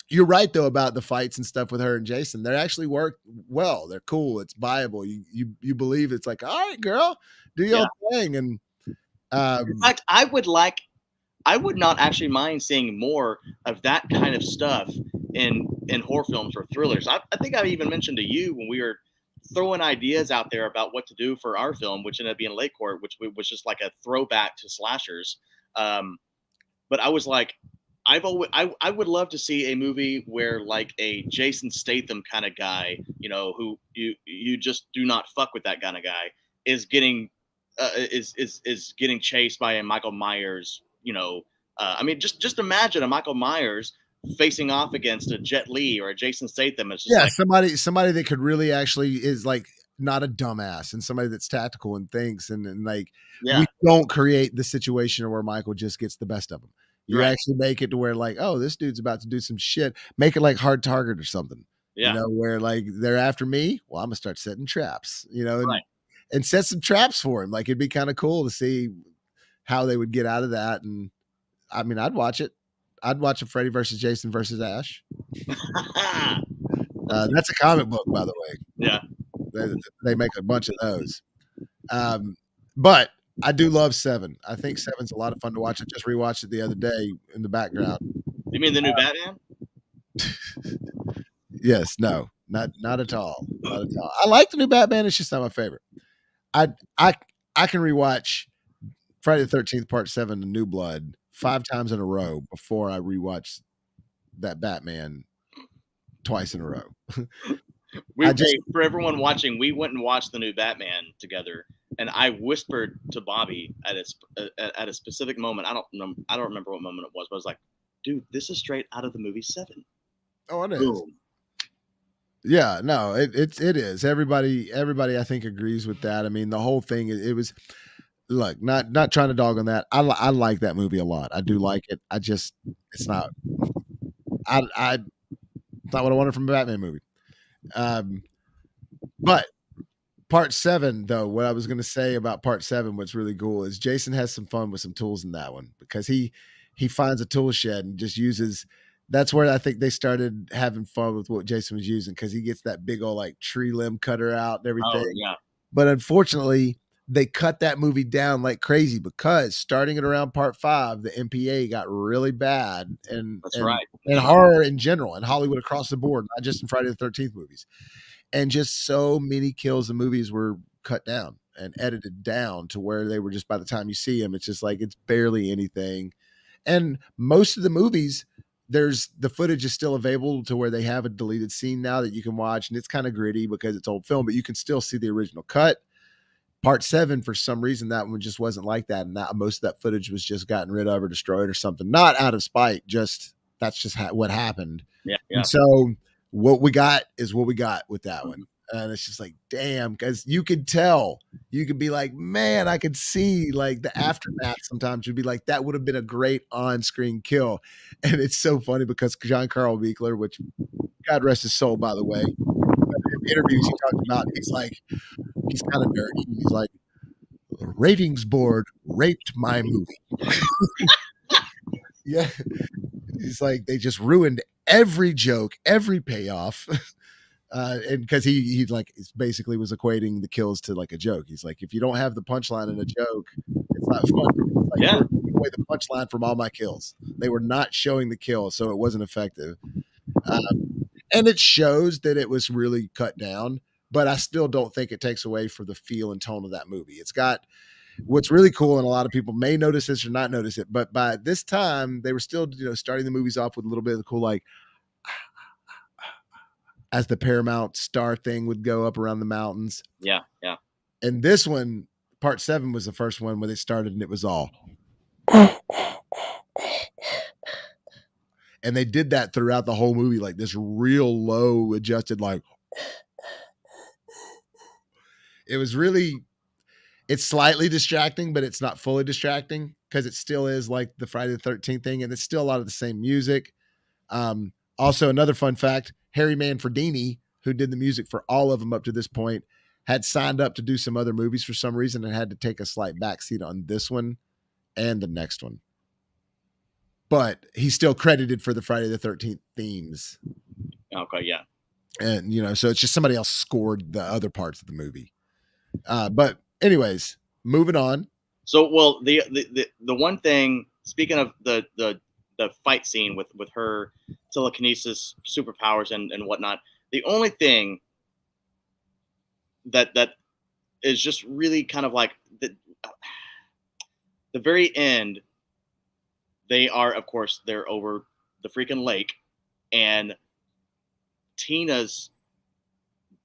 you're right though about the fights and stuff with her and Jason. They actually work well. They're cool. It's viable. You believe it's like, all right, girl, do your Yeah. thing. And In fact, I would not actually mind seeing more of that kind of stuff in horror films or thrillers. I think I even mentioned to you when we were throwing ideas out there about what to do for our film, which ended up being Late Court, which was just like a throwback to slashers. But I was like, I would love to see a movie where like a Jason Statham kind of guy, who you just do not fuck with that kind of guy, is getting is getting chased by a Michael Myers. I mean, just imagine a Michael Myers facing off against a Jet Li or a Jason Statham. It's just Yeah, like, somebody that could really actually is like not a dumbass and somebody that's tactical and thinks and like we yeah, don't create the situation where Michael just gets the best of him. You right, actually make it to where like, oh, this dude's about to do some shit. Make it like Hard Target or something. yeah, Where like they're after me. Well, I'm gonna start setting traps. right. And set some traps for him. Like it'd be kind of cool to see how they would get out of that. And I mean, I'd watch it. I'd watch a Freddy versus Jason versus Ash. That's a comic book, by the way. Yeah. They make a bunch of those. But I do love Seven. I think Seven's a lot of fun to watch. I just rewatched it the other day in the background. You mean the new Batman? Yes, no, not at all. Not at all. I like the new Batman. It's just not my favorite. I I I can rewatch Friday the 13th Part 7, The New Blood 5 times in a row before I rewatch that Batman twice in a row. I just For everyone watching, we went and watched the new Batman together, and I whispered to Bobby at a specific moment. I don't remember what moment it was, but I was like, "Dude, this is straight out of the movie Seven." oh, it is. Boom. Yeah, no, it is. Everybody I think agrees with that. I mean, the whole thing it was look, not trying to dog on that. I like that movie a lot. I do like it. I just it's not I it's not what I wanted from a Batman movie. But Part 7 though, what I was going to say about Part 7 what's really cool is Jason has some fun with some tools in that one because he finds a tool shed and just uses that's where I think they started having fun with what Jason was using because he gets that big old like tree limb cutter out and Oh everything. yeah, But unfortunately, they cut that movie down like crazy because starting at around Part 5, the MPA got really bad that's right. and horror in general and Hollywood across the board, not just in Friday the 13th movies. And just so many kills in movies were cut down and edited down to where they were just by the time you see them, it's just like it's barely anything. And most of the movies, there's the footage is still available to where they have a deleted scene now that you can watch, and it's kind of gritty because it's old film, but you can still see the original cut. Part 7, for some reason, that one just wasn't like that, and that most of that footage was just gotten rid of or destroyed or something. Not out of spite, just that's just what happened. Yeah, And yeah. so what we got is what we got with that one. And it's just like, damn, because you could tell, you could be like, man, I could see like the aftermath sometimes. You'd be like, that would have been a great on screen kill. And it's so funny because John Carl Winkler, which God rest his soul, by the way, in interviews he talked about, he's kind of nerdy. He's like, the ratings board raped my movie. Yeah. He's like, they just ruined every joke, every payoff. And because he like basically was equating the kills to like a joke. He's like, if you don't have the punchline in a joke, it's not fun. It's like, Yeah. you're taking away the punchline from all my kills. They were not showing the kill, so it wasn't effective. And it shows that it was really cut down, but I still don't think it takes away from the feel and tone of that movie. It's got what's really cool, and a lot of people may notice this or not notice it, but by this time they were still, starting the movies off with a little bit of the cool, like as the Paramount Star thing would go up around the mountains. Yeah, yeah. And this one, Part 7, was the first one where they started, and it was all. And they did that throughout the whole movie, like this real low adjusted, like it was really. It's slightly distracting, but it's not fully distracting because it still is like the Friday the 13th thing, and it's still a lot of the same music. Also, another fun fact: Harry Manfredini, who did the music for all of them up to this point, had signed up to do some other movies for some reason and had to take a slight backseat on this one and the next one. But he's still credited for the Friday the 13th themes. Okay, yeah. And, so it's just somebody else scored the other parts of the movie. But anyways, moving on. So, well, the one thing, speaking of the fight scene with her telekinesis superpowers and whatnot, the only thing that is just really kind of like the very end, of course, they're over the freaking lake, and Tina's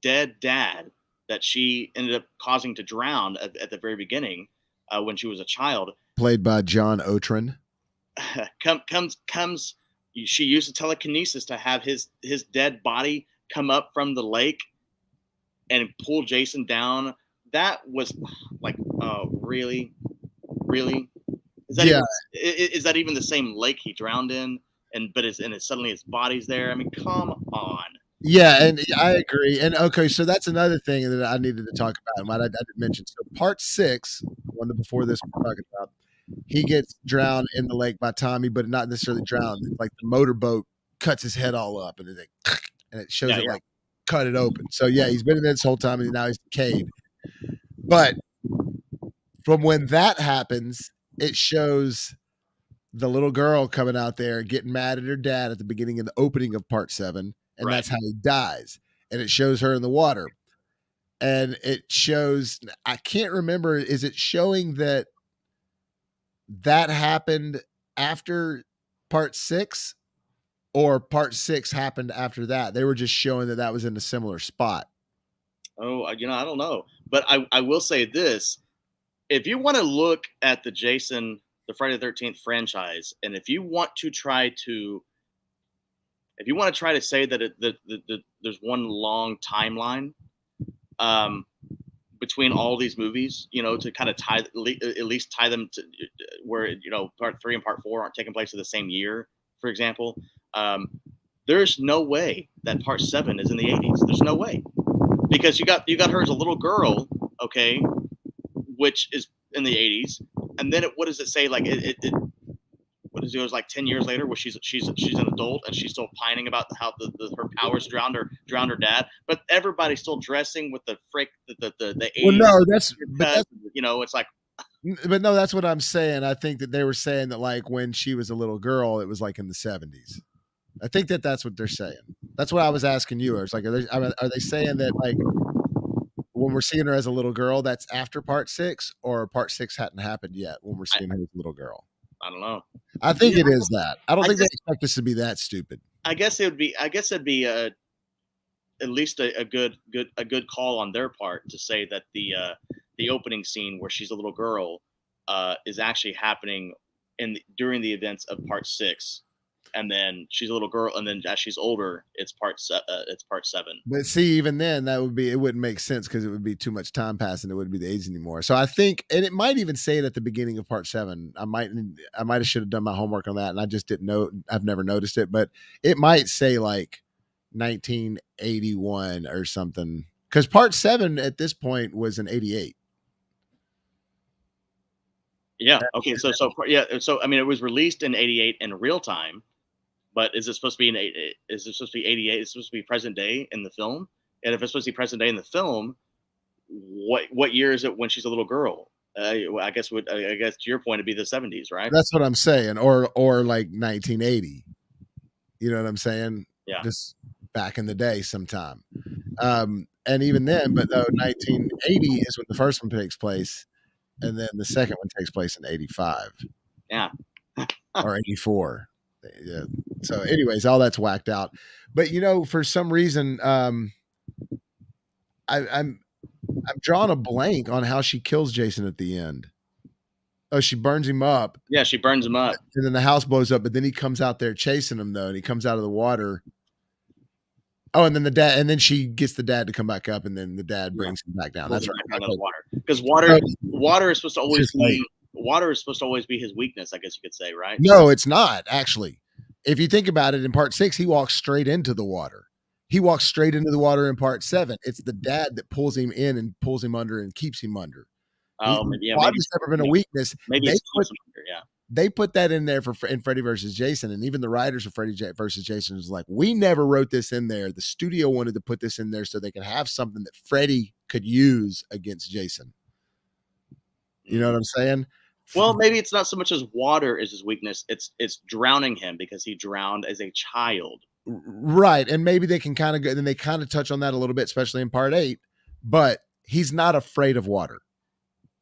dead dad that she ended up causing to drown at the very beginning when she was a child. Played by John Otrin. Comes she used telekinesis to have his dead body come up from the lake and pull Jason down. That was like, really, really. Is that Yeah, even is that even the same lake he drowned in? And suddenly his body's there. I mean, come on. yeah, and I agree. And okay, so that's another thing that I needed to talk about, and what I didn't mention. So part 6, one before this we're talking about, he gets drowned in the lake by Tommy, but not necessarily drowned. It's like the motorboat cuts his head all up, and it's like, and it shows Yeah, it yeah. like cut it open. So yeah, he's been in there this whole time, and now he's decayed. But from when that happens, it shows the little girl coming out there getting mad at her dad at the beginning and the opening of part 7, and Right. that's how he dies. And it shows her in the water. And it shows, I can't remember, is it showing that that happened after part 6 or part 6 happened after that? They were just showing that that was in a similar spot. Oh, I don't know, but I will say this: if you want to look at the Friday the 13th franchise, and if you want to try to say that there's one long timeline um, between all these movies, to kind of at least tie them to where part 3 and part 4 aren't taking place in the same year, for example. Um, there's no way that part 7 is in the 80s. There's no way, because you got her as a little girl, okay, which is in the 80s, and then what does it say? Like what is it? It was like 10 years later, where she's an adult and she's still pining about how her powers drowned her dad, but everybody's still dressing with the Well, 80s no, that's but cut. that's It's like, but no, that's what I'm saying. I think that they were saying that like when she was a little girl, it was like in the 70s. I think that that's what they're saying. That's what I was asking you. It's like, are they saying that like when we're seeing her as a little girl, that's after part 6, or part 6 hadn't happened yet when we're I, seeing her as a little girl? I don't know. I think it is that. I don't I think they guess expect us to be that stupid. I guess it'd be at least a good call on their part to say that the opening scene where she's a little girl is actually happening during the events of part 6, and then she's a little girl, and then as she's older, it's part 7. But see, even then, it wouldn't make sense because it would be too much time passing. It wouldn't be the age anymore. So I think, and it might even say it at the beginning of part 7. I might have should have done my homework on that, and I just didn't know. I've never noticed it, but it might say like 1981 or something, because part 7 at this point was in 88. Yeah. Okay. So I mean, it was released in '88 in real time, but is it supposed to be is it supposed to be '88? It's supposed to be present day in the film, and if it's supposed to be present day in the film, what year is it when she's a little girl? I guess to your point, it'd be the '70s, right? That's what I'm saying, or like 1980. You know what I'm saying? Yeah. Just back in the day, sometime. And even then, but though 1980 is when the first one takes place, and then the second one takes place in 85 Yeah. or 84. Yeah. So, anyways, all that's whacked out. But for some reason, I'm drawing a blank on how she kills Jason at the end. Oh, she burns him up, Yeah. She burns him up. and then the house blows up. But then he comes out there chasing him, though, and he comes out of the water. Oh, and then and then she gets the dad to come back up, and then the dad brings him back down. That's right. Out of the water, because So, water is supposed to always just like, be his weakness, I guess you could say, right? no, it's not actually. If you think about it, in part 6, he walks straight into the water. He walks straight into the water in part 7. It's the dad that pulls him in and pulls him under and keeps him under. Oh, yeah, Water's never been a weakness. maybe it's under, yeah. They put that in there in Freddy versus Jason, and even the writers of Freddy versus Jason was like, we never wrote this in there. The studio wanted to put this in there so they could have something that Freddy could use against Jason. You know what I'm saying? Well, maybe it's not so much as water is his weakness. It's drowning him because he drowned as a child. Right. And maybe they can kind of go, then they kind of touch on that a little bit, especially in part 8, but he's not afraid of water.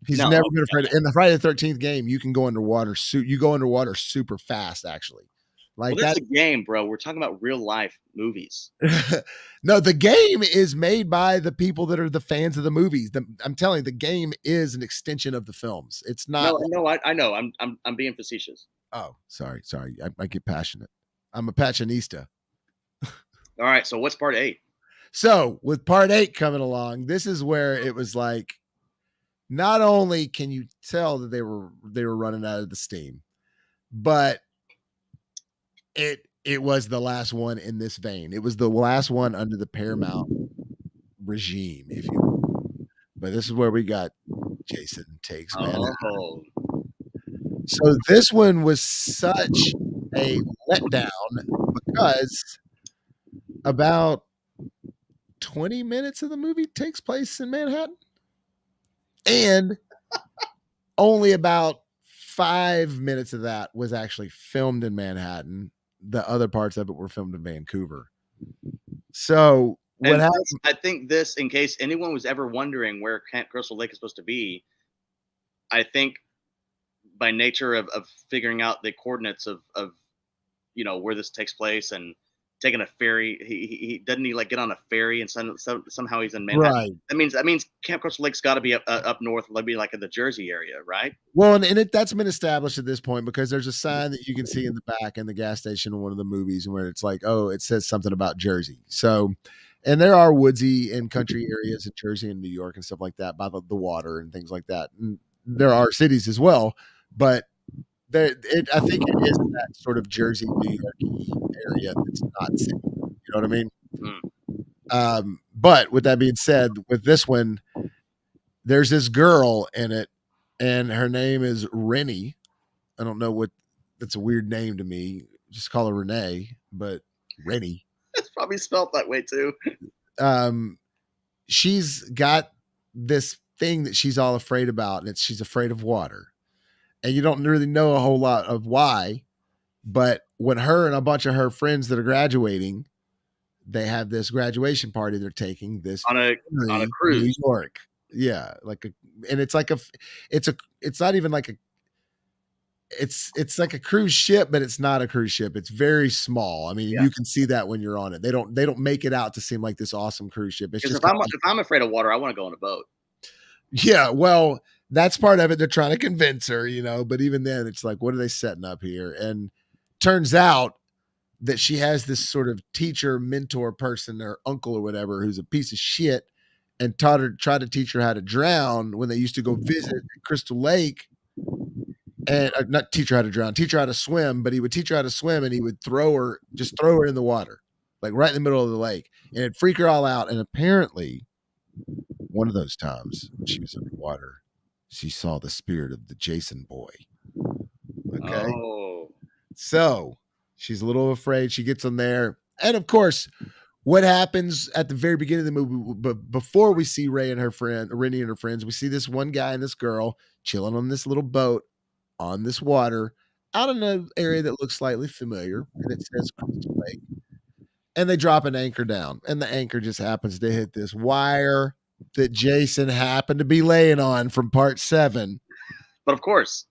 He's never been afraid. In the Friday the 13th game, you can go underwater. You go underwater super fast, actually. Well, Like that's that. a game, bro. We're talking about real life movies. No, the game is made by the people that are the fans of the movies. I'm telling you, the game is an extension of the films. It's not. No, no, I know. I'm being facetious. Oh, sorry. I get passionate. I'm a passionista. All right. So what's part 8? So with part 8 coming along, this is where it was like, not only can you tell that they were running out of the steam, but it was the last one in this vein. It was the last one under the Paramount regime, if you will. But this is where we got Jason Takes Manhattan. Oh, So this one was such a letdown because about 20 minutes of the movie takes place in Manhattan, and only about 5 minutes of that was actually filmed in Manhattan. The other parts of it were filmed in Vancouver. So what and happened? this, I think this, in case anyone was ever wondering where Camp Crystal Lake is supposed to be, I think by nature of figuring out the coordinates of where this takes place and taking a ferry, he doesn't he like get on a ferry and somehow he's in Manhattan. Right. That means Camp Crystal Lake's got to be up north, maybe like in the Jersey area, right? Well, and that's been established at this point because there's a sign that you can see in the back in the gas station in one of the movies where it's like, oh, it says something about Jersey. So, and there are woodsy and country areas in Jersey and New York and stuff like that by the water and things like that. And there are cities as well, but I think it is that sort of Jersey, New York area that's not city. You know what I mean? But with that being said, with this one, there's this girl in it, and her name is Rennie. I don't know what. That's a weird name to me. Just call her Renee, but Rennie. It's probably spelled that way too. She's got this thing that she's all afraid about, and she's afraid of water. And you don't really know a whole lot of why, but when her and a bunch of her friends that are graduating, they have this graduation party they're taking this on a New cruise. York. Yeah, and it's like it's not even like it's like a cruise ship, but it's not a cruise ship. It's very small. I mean, Yeah. you can see that when you're on it. They don't make it out to seem like this awesome cruise ship. It's Because just if I'm afraid of water, I want to go on a boat. yeah, well, that's part of it. They're trying to convince her, but even then it's like, what are they setting up here? And turns out that she has this sort of teacher, mentor person, or uncle or whatever, who's a piece of shit and tried to teach her how to drown when they used to go visit Crystal Lake. And not teach her how to drown, teach her how to swim, but he would teach her how to swim and he would throw her in the water, like right in the middle of the lake. And it'd freak her all out. And apparently, one of those times when she was underwater, she saw the spirit of the Jason boy. Okay. Oh. So she's a little afraid. She gets on there. And of course, what happens at the very beginning of the movie, but before we see Rennie and her friends, we see this one guy and this girl chilling on this little boat on this water out in an area that looks slightly familiar, and it says Crystal Lake. And they drop an anchor down, and the anchor just happens to hit this wire that Jason happened to be laying on from part 7. But of course.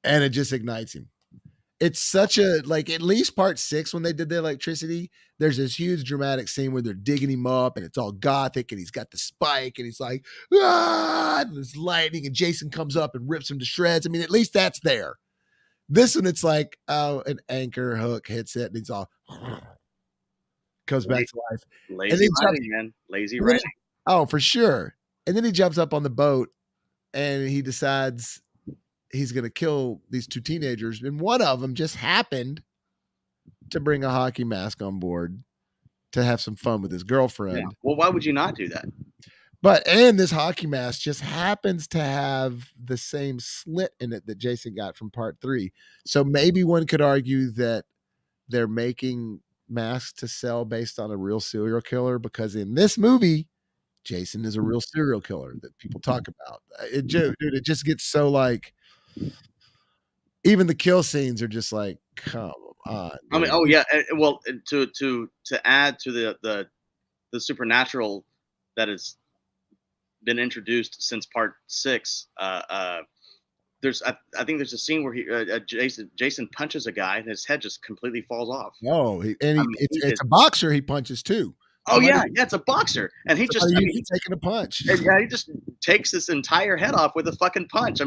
And it just ignites him. It's such a, like, at least part 6, when they did the electricity, there's this huge dramatic scene where they're digging him up and it's all gothic and he's got the spike and he's like, ah, and there's lightning and Jason comes up and rips him to shreds. I mean, at least that's there. This one, it's like, oh, an anchor hook hits it and he's all comes back to life. Lazy writing, man. Lazy writing. Oh, for sure. And then he jumps up on the boat and he decides he's going to kill these 2 teenagers. And one of them just happened to bring a hockey mask on board to have some fun with his girlfriend. Yeah. Well, why would you not do that? And this hockey mask just happens to have the same slit in it that Jason got from part 3. So maybe one could argue that they're making masks to sell based on a real serial killer, because in this movie, Jason is a real serial killer that people talk about. It just gets so like, even the kill scenes are just like, come on. Dude. I mean, oh yeah. Well, to add to the supernatural that has been introduced since part 6, I think there's a scene where Jason punches a guy and his head just completely falls off. Oh, I mean, he it's is. a boxer he punches too. Oh yeah, yeah, it's a boxer, and he just. Somebody I used mean, to taking a punch. yeah, he just takes this entire head off with a fucking punch.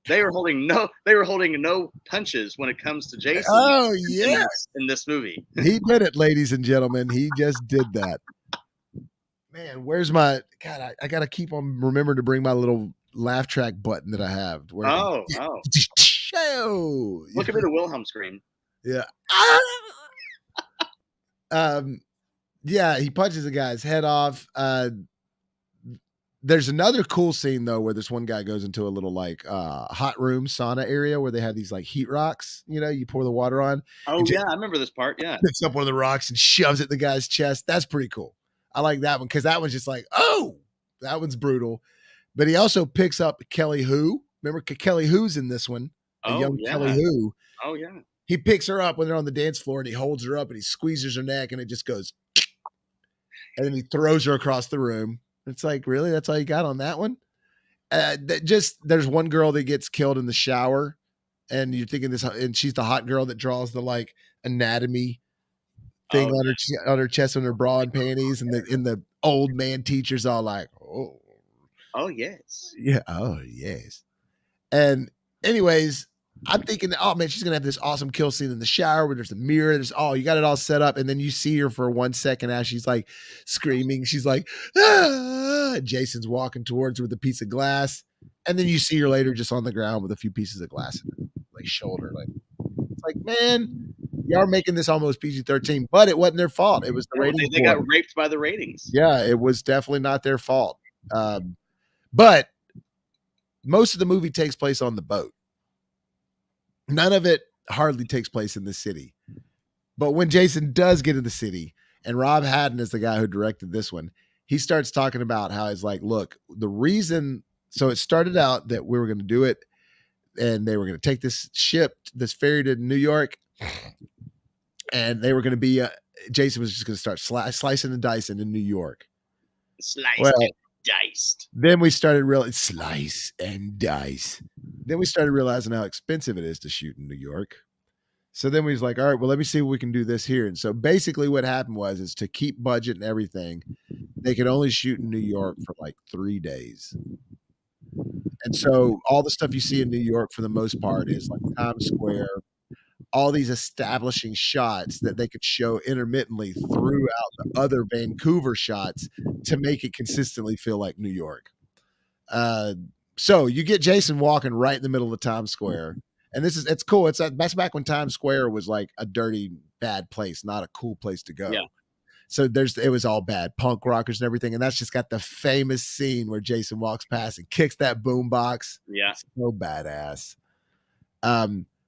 They were holding no punches when it comes to Jason Oh yes, in this movie. he did it, ladies and gentlemen. He just did that. Man, where's my God? I gotta keep on remembering to bring my little laugh track button that I have. Where Oh. oh, Look at me the Wilhelm scream. yeah. Um, yeah, he punches a guy's head off. There's another cool scene though where this one guy goes into a little like hot room sauna area where they have these like heat rocks, you pour the water on. Oh yeah, I remember this part. Yeah. Picks up one of the rocks and shoves it in the guy's chest. That's pretty cool. I like that one because that one's just like, oh, that one's brutal. But he also picks up Kelly Who. Remember Kelly Who's in this one? A young Kelly Who. Oh yeah. He picks her up when they're on the dance floor and he holds her up and he squeezes her neck and it just goes, and then he throws her across the room. It's like, really? That's all you got on that one? There's one girl that gets killed in the shower, and you're thinking this, and she's the hot girl that draws the like anatomy thing on her chest and her bra and panties, and the old man teacher's all like, oh yes, yeah, oh yes. And anyways, I'm thinking, oh man, she's gonna have this awesome kill scene in the shower where there's a mirror. You got it all set up, and then you see her for 1 second as she's like screaming. She's like, ah! Jason's walking towards her with a piece of glass, and then you see her later just on the ground with a few pieces of glass in her like shoulder. Like, it's like, man, you are making this almost PG-13, but it wasn't their fault. It was the ratings. They got raped by the ratings. Yeah, it was definitely not their fault. But most of the movie takes place on the boat. None of it hardly takes place in the city. But when Jason does get in the city, and Rob Haddon is the guy who directed this one, he starts talking about how he's like, look, the reason, so it started out that we were going to do it, and they were going to take this ferry to New York, and they were going to be, Jason was just going to start slicing and dicing in New York. And diced. Then we started slice and dice. Then we started realizing how expensive it is to shoot in New York. So then we was like, all right, well, let me see if we can do this here. And so basically what happened is to keep budget and everything, they could only shoot in New York for like 3 days. And so all the stuff you see in New York for the most part is like Times Square, all these establishing shots that they could show intermittently throughout the other Vancouver shots to make it consistently feel like New York. So you get Jason walking right in the middle of Times Square, and it's cool. That's back when Times Square was like a dirty, bad place, not a cool place to go. Yeah. So it was all bad, punk rockers and everything, and that's just got the famous scene where Jason walks past and kicks that boombox. Yeah, so badass.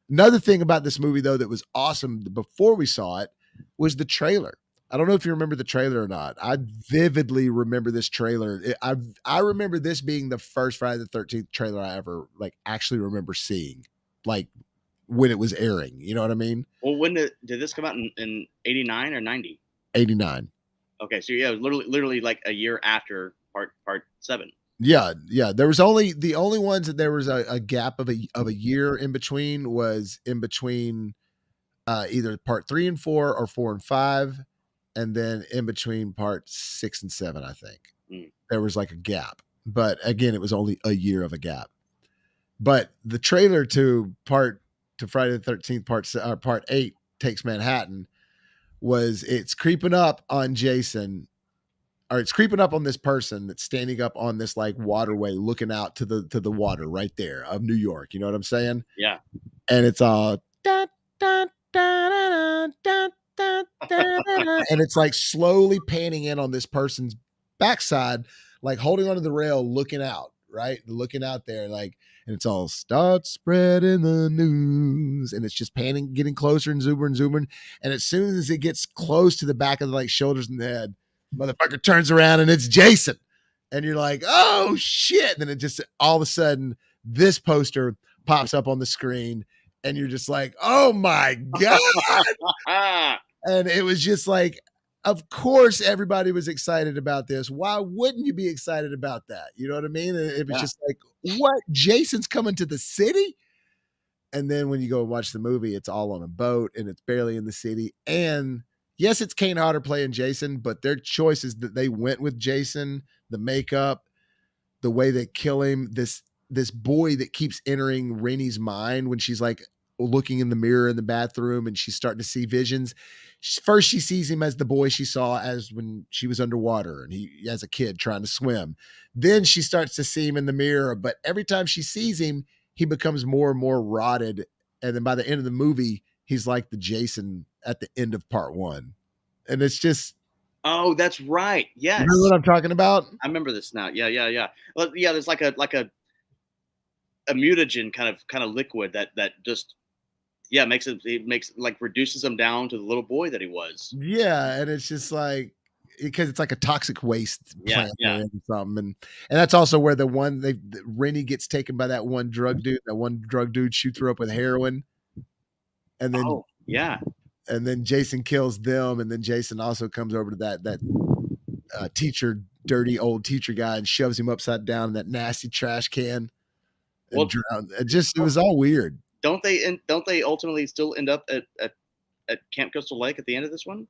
Another thing about this movie, though, that was awesome before we saw it was the trailer. I don't know if you remember the trailer or not. I vividly remember this trailer. I remember this being the first Friday the 13th trailer I ever like actually remember seeing, like when it was airing. You know what I mean? Well, when did this come out in 89 or 90? 89. Okay, so yeah, it was literally like a year after part 7. Yeah. The only ones that there was a gap of a year in between was in between either part 3 and 4 or 4 and 5, and then in between part 6 and 7, I think there was like a gap. But again, it was only a year of a gap. But the trailer to Friday the 13th part 8 Takes Manhattan it's creeping up on Jason. Or it's creeping up on this person that's standing up on this like waterway looking out to the water right there of New York. You know what I'm saying? Yeah. And it's all da, da, da, da, da, da, da, da, and it's like slowly panning in on this person's backside, like holding onto the rail, looking out, right? Looking out there, like, and it's all start spreading the news, and it's just panning, getting closer and zooming. And as soon as it gets close to the back of the like shoulders and the head, motherfucker turns around and it's Jason. And you're like, oh shit. And then it just all of a sudden this poster pops up on the screen and you're just like, oh my God. And it was just like, of course everybody was excited about this. Why wouldn't you be excited about that? You know what I mean? It was Yeah. just like, what? Jason's coming to the city? And then when you go and watch the movie, it's all on a boat and it's barely in the city. And yes, it's Kane Hodder playing Jason, but their choices that they went with Jason, the makeup, the way they kill him, this boy that keeps entering Rainey's mind when she's like looking in the mirror in the bathroom and she's starting to see visions. First, she sees him as the boy she saw as when she was underwater and he as a kid trying to swim. Then she starts to see him in the mirror, but every time she sees him, he becomes more and more rotted. And then by the end of the movie, he's like the Jason at the end of part one. And it's just, Oh, that's right. you know Yes. what I'm talking about? I remember this now. Yeah, yeah, yeah. Well, yeah, there's like a mutagen kind of liquid that just yeah makes like reduces him down to the little boy that he was. Yeah, and it's just like because it's like a toxic waste Yeah, plant they're yeah. in or something, and that's also where Rennie gets taken by that one drug dude. That one drug dude shoots her up with heroin, and then Oh, yeah. Jason kills them, and then Jason also comes over to that teacher, dirty old teacher guy, and shoves him upside down in that nasty trash can and Well, drown. It was all weird. don't they ultimately still end up at Camp Crystal Lake at the end of this one?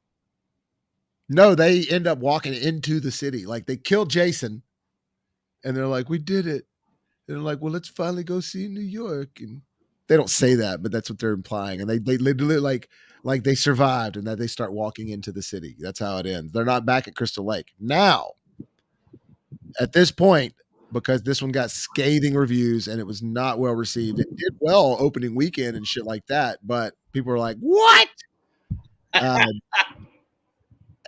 No, they end up walking into the city. Like they kill Jason, and they're like, "We did it." They're like, well, let's finally go see New York. And they don't say that, but that's what they're implying. And they literally like they survived and that they start walking into the city. That's how it ends. They're not back at Crystal Lake. Now, at this point, because this one got scathing reviews and it was not well received. It did well opening weekend and shit like that, but people were like, "What?" Uh,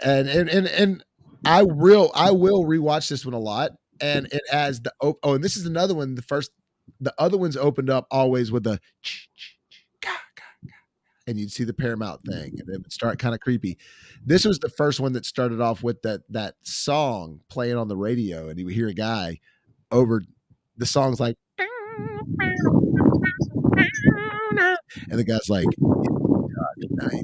and I will rewatch this one a lot, and it has and this is another one. The other ones opened up always with the and you'd see the Paramount thing, and it would start kind of creepy. This was the first one that started off with that song playing on the radio, and you would hear a guy over the song's like, and the guy's like, night.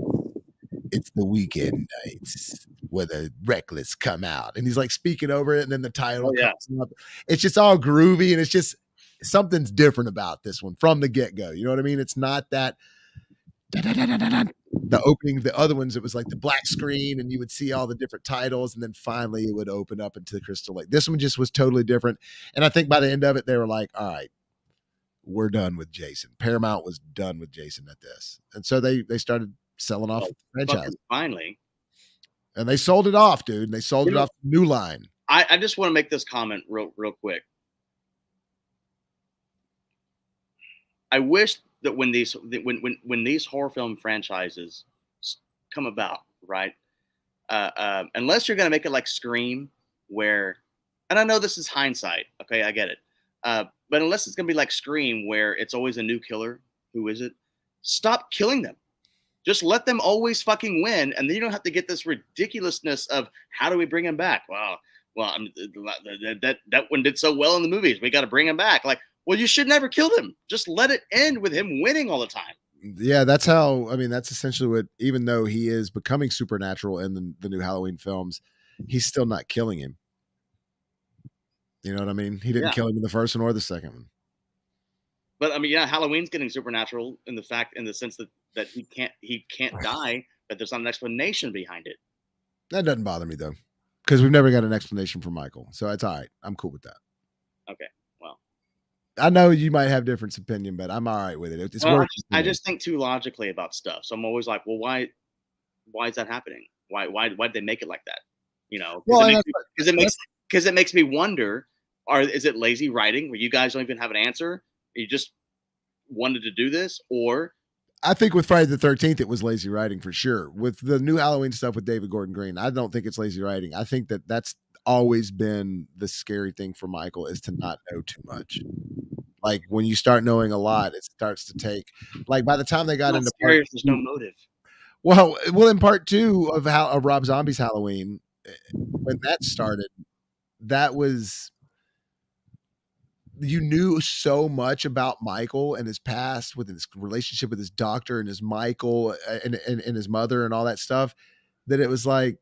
It's the weekend nights where the reckless come out. And he's like speaking over it, and then the title Oh yeah. comes up. It's just all groovy, and it's just something's different about this one from the get-go. You know what I mean? It's not that the opening, the other ones, it was like the black screen, and you would see all the different titles, and then finally it would open up into the Crystal Lake. This one just was totally different. And I think by the end of it, they were like, all right, we're done with Jason. Paramount was done with Jason at this. And so they started selling off the franchise. Finally. And they sold it off, dude. And they sold it off to New Line. I just want to make this comment real quick. I wish that when these horror film franchises come about, right? Unless you're going to make it like Scream, where, and I know this is hindsight, okay, I get it, but unless it's going to be like Scream, where it's always a new killer, who is it? Stop killing them. Just let them always fucking win, and then you don't have to get this ridiculousness of how do we bring him back? Well, I mean, that one did so well in the movies, we got to bring him back. Like, well, you should never kill him. Just let it end with him winning all the time. Yeah, that's how. I mean, that's essentially what. Even though he is becoming supernatural in the new Halloween films, he's still not killing him. You know what I mean? He didn't kill him in the first one or the second one. But I mean, yeah, Halloween's getting supernatural in the sense that he can't die, but there's not an explanation behind it. That doesn't bother me though, because we've never got an explanation for Michael, so it's all right. I'm cool with that. Okay, well, I know you might have different opinion, but I'm all right with it. It's well, I just think too logically about stuff, so I'm always like, well, why is that happening? Why did they make it like that? You know, because it makes me wonder: is it lazy writing where you guys don't even have an answer? You just wanted to do this, or I think with Friday the 13th, it was lazy writing for sure. With the new Halloween stuff with David Gordon Green, I don't think it's lazy writing. I think that's always been the scary thing for Michael is to not know too much. Like when you start knowing a lot, it starts to take. Like by the time they got into there's no motive. Well, in part two of Rob Zombie's Halloween, when that started, that was. You knew so much about Michael and his past with his relationship with his doctor and his Michael and his mother and all that stuff that it was like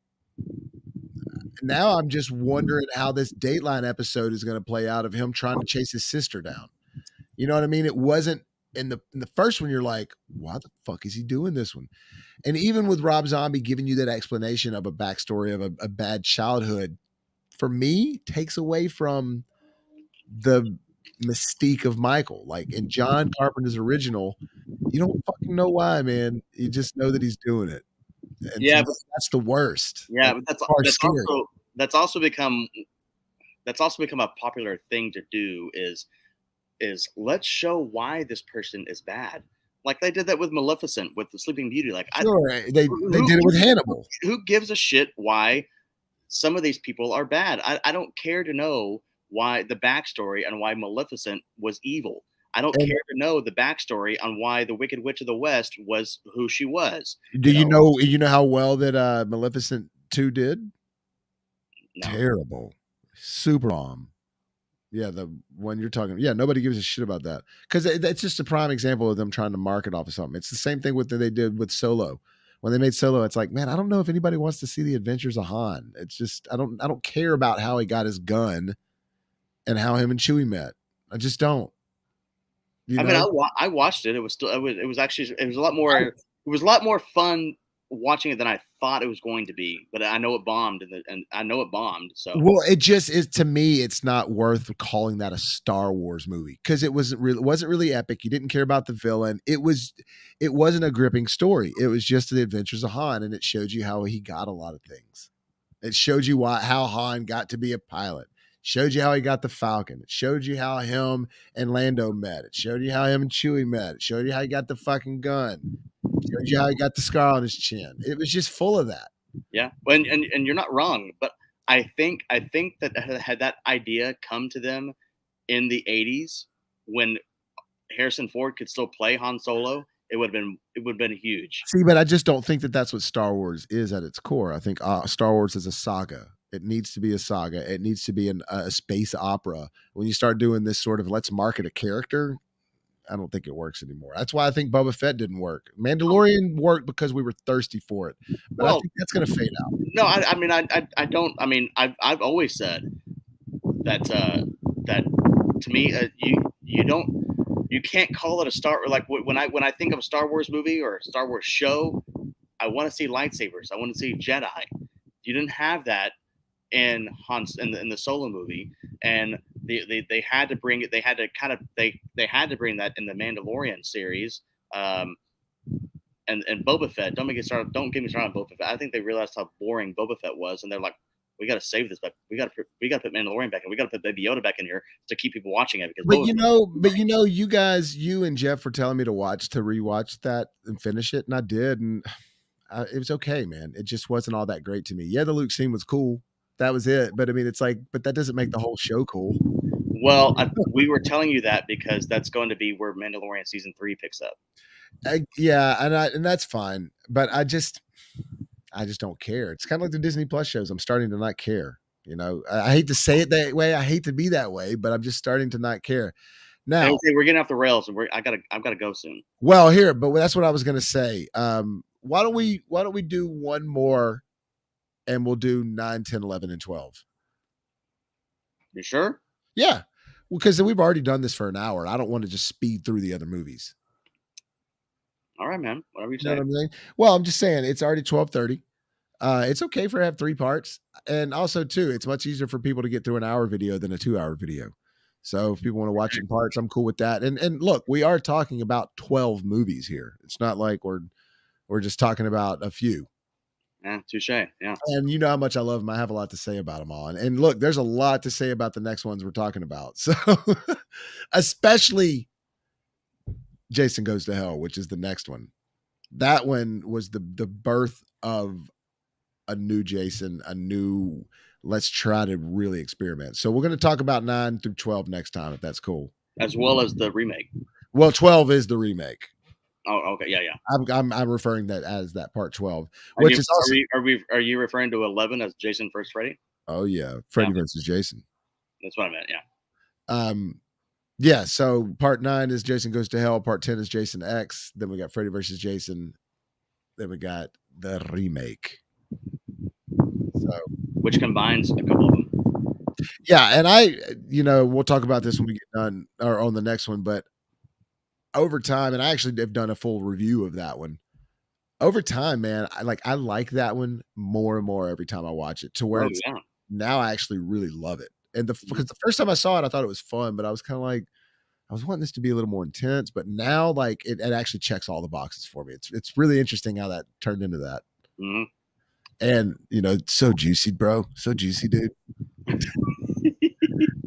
now I'm just wondering how this Dateline episode is going to play out of him trying to chase his sister down. You know what I mean? It wasn't in the first one. You're like, why the fuck is he doing this one? And even with Rob Zombie giving you that explanation of a backstory of a bad childhood, for me, takes away from the mystique of Michael. Like in John Carpenter's original, you don't fucking know why, man. You just know that he's doing it. And to Yeah, me, but that's the worst. yeah, Like but as far as scary. that's also become a popular thing to do is let's show why this person is bad. Like they did that with Maleficent with the Sleeping Beauty. Like Sure, they who did it with Hannibal. who gives a shit why some of these people are bad? I don't care to know why the backstory and why Maleficent was evil. I don't And care to know the backstory on why the Wicked Witch of the West was who she was. do you know how well that Maleficent 2 did? No. Terrible. Super bomb. Yeah, the one you're talking. Yeah, nobody gives a shit about that because that's just a prime example of them trying to market off of something. It's the same thing with that they did with Solo. When they made Solo, it's like, man, I don't know if anybody wants to see the adventures of Han. It's just I don't care about how he got his gun and how him and Chewie met. I just don't. You I mean, know, I watched it. It was still it was actually it was a lot more fun watching it than I thought it was going to be. But I know it bombed and I know it bombed. So well, it just is to me. It's not worth calling that a Star Wars movie because it wasn't really epic. You didn't care about the villain. It wasn't a gripping story. It was just the adventures of Han, and it showed you how he got a lot of things. It showed you how Han got to be a pilot. Showed you how he got the Falcon. It showed you how him and Lando met. It showed you how him and Chewie met. It showed you how he got the fucking gun. It showed you how he got the scar on his chin. It was just full of that. yeah, and you're not wrong. But I think that had that idea come to them in the '80s when Harrison Ford could still play Han Solo, it would have been huge. See, but I just don't think that that's what Star Wars is at its core. I think Star Wars is a saga. It needs to be a saga. It needs to be a space opera. When you start doing this sort of let's market a character, I don't think it works anymore. That's why I think Boba Fett didn't work. Mandalorian worked because we were thirsty for it, but I Well, think that's going to fade out. no, I mean I don't. I mean I've always said that that to me you can't call it a Star like when I think of a Star Wars movie or a Star Wars show, I want to see lightsabers. I want to see Jedi. You didn't have that in in the Solo movie, and they had to bring it. They had to kind of they had to bring that in the Mandalorian series. And Boba Fett. Don't get me started on Boba Fett. I think they realized how boring Boba Fett was, and they're like, we got to save this, but we got to put Mandalorian back in. We got to put Baby Yoda back in here to keep people watching it because. You guys, you and Jeff were telling me to rewatch that and finish it, and I did, and it was okay, man. It just wasn't all that great to me. Yeah, the Luke scene was cool. That was it. But I mean, it's like, but that doesn't make the whole show cool. Well, we were telling you that because that's going to be where Mandalorian season 3 picks up. Yeah, and that's fine. But I just don't care. It's kind of like the Disney Plus shows. I'm starting to not care. You know, I hate to say it that way. I hate to be that way, but I'm just starting to not care. Now, hey, we're getting off the rails, and I've got to go soon. Well, here, but that's what I was going to say. Why don't we do one more, and we'll do 9, 10, 11, and 12. You sure? Yeah, well, because we've already done this for an hour. I don't want to just speed through the other movies. All right, man. Whatever you say. You know what I'm saying? Well, I'm just saying it's already 12:30. It's okay for have 3 parts, and also too, it's much easier for people to get through an hour video than a 2-hour video. So if people want to watch in parts, I'm cool with that. And look, we are talking about 12 movies here. It's not like we're just talking about a few. Yeah, touche. Yeah. And you know how much I love them. I have a lot to say about them all. And look, there's a lot to say about the next ones we're talking about. So especially Jason Goes to Hell, which is the next one. That one was the birth of a new Jason, let's try to really experiment. So we're going to talk about 9 through 12 next time, if that's cool. As well as the remake. Well, 12 is the remake. Oh, okay, yeah. I'm referring that as that part 12, which is also. Are you referring to 11 as Jason vs. Freddy? Oh yeah, Freddy versus Jason. That's what I meant. Yeah. Yeah. So part 9 is Jason Goes to Hell. Part 10 is Jason X. Then we got Freddy versus Jason. Then we got the remake. So which combines a couple of them. Yeah, and we'll talk about this when we get done or on the next one, but over time, and I actually have done a full review of that one. Over time, man, I like that one more and more every time I watch it to where Oh it's yeah. now I actually really love it. And Mhm. because the first time I saw it, I thought it was fun, but I was kind of like, I was wanting this to be a little more intense, but now like it actually checks all the boxes for me. It's really interesting how that turned into that. Mhm. And it's so juicy, bro. So juicy, dude.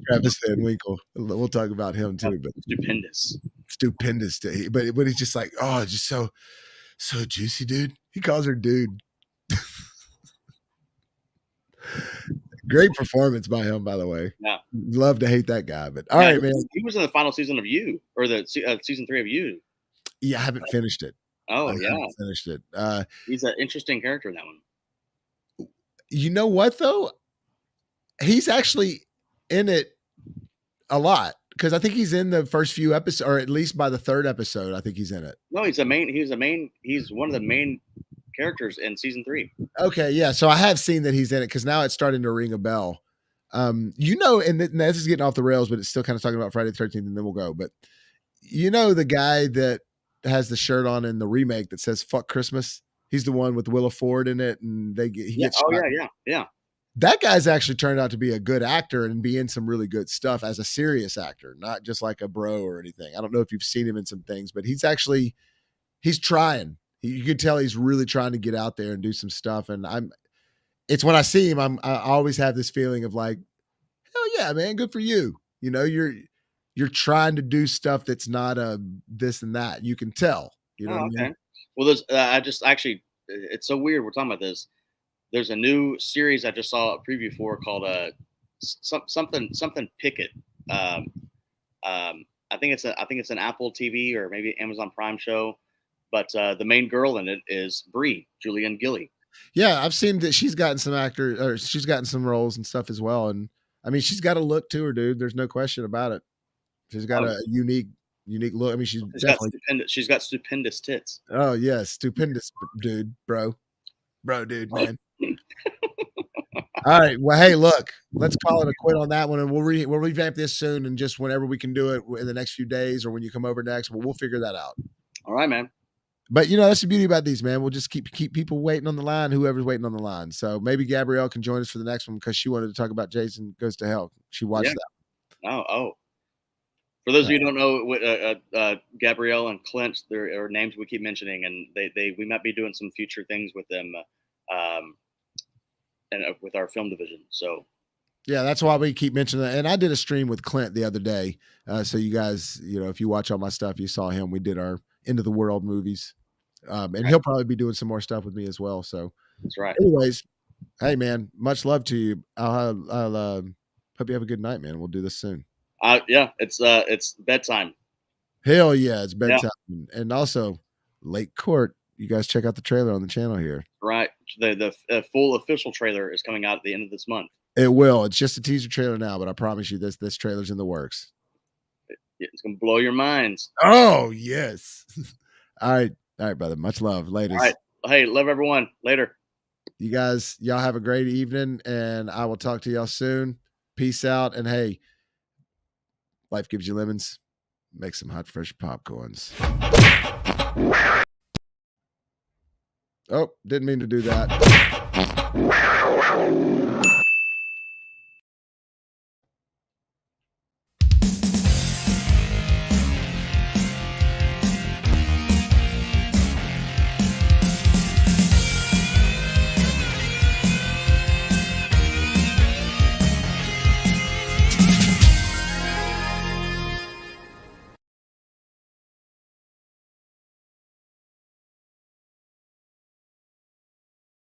Travis Van Winkle. We'll talk about him too, but Stupendous. stupendous. But he's just like, oh, just so juicy, dude. He calls her dude. Great performance by him, by the way. Yeah. Love to hate that guy, but all Yeah, right, man. he was in the final season of You, or the season 3 of You. Yeah, I haven't finished it. I Oh, haven't yeah. finished it. He's an interesting character in that one. You know what though? He's actually in it a lot because I think he's in the first few episodes, or at least by the third episode, I think he's in it. No, he's one of the main characters in season 3. Okay, yeah. So I have seen that he's in it because now it's starting to ring a bell. And this is getting off the rails, but it's still kind of talking about Friday the 13th, and then we'll go. But the guy that has the shirt on in the remake that says "fuck Christmas." He's the one with Willa Ford in it, and he Yeah. gets Oh, shot. yeah. That guy's actually turned out to be a good actor and be in some really good stuff as a serious actor, not just like a bro or anything. I don't know if you've seen him in some things, but he's trying. You could tell he's really trying to get out there and do some stuff. And it's when I see him, I always have this feeling of like, hell yeah, man, good for you. You're trying to do stuff that's not a this and that. You can tell. You know what Oh, I mean? okay. Well, there's I just actually it's so weird we're talking about this. There's a new series I just saw a preview for called something Picket. Um, I think it's an Apple TV or maybe Amazon Prime show, but the main girl in it is Bree Julian Gilly. Yeah, I've seen that she's gotten some roles and stuff as well. And I mean, she's got a look to her, dude. There's no question about it. She's got Oh, a unique look. I mean, she's she's got definitely. stupendous tits. Oh yeah, stupendous, dude, dude, man. All right. Well, hey, look, let's call it a quit on that one, and we'll revamp this soon, and just whenever we can do it in the next few days, or when you come over next, we'll figure that out. All right, man. But that's the beauty about these, man. We'll just keep people waiting on the line, whoever's waiting on the line. So maybe Gabrielle can join us for the next one because she wanted to talk about Jason Goes to Hell. She watched Yeah. that. Oh. For those of Uh, you who don't know, Gabrielle and Clint, there are names we keep mentioning, and we might be doing some future things with them, and with our film division. So Yeah, that's why we keep mentioning that. And I did a stream with Clint the other day. So you guys, if you watch all my stuff, you saw him. We did our End of the World movies. And he'll probably be doing some more stuff with me as well. So, that's right. anyways, hey man, much love to you. I'll hope you have a good night, man. We'll do this soon. Yeah, it's bedtime. Hell yeah, it's Yeah, bedtime. And also Lake Court. You guys check out the trailer on the channel here. right. The full official trailer is coming out at the end of this month. It will. It's just a teaser trailer now, but I promise you this trailer's in the works. It's gonna blow your minds. Oh yes. All right, brother. Much love. All Ladies. right. Hey, love everyone. Later. You guys, y'all have a great evening, and I will talk to y'all soon. Peace out. And hey, life gives you lemons. Make some hot, fresh popcorns. Oh, didn't mean to do that.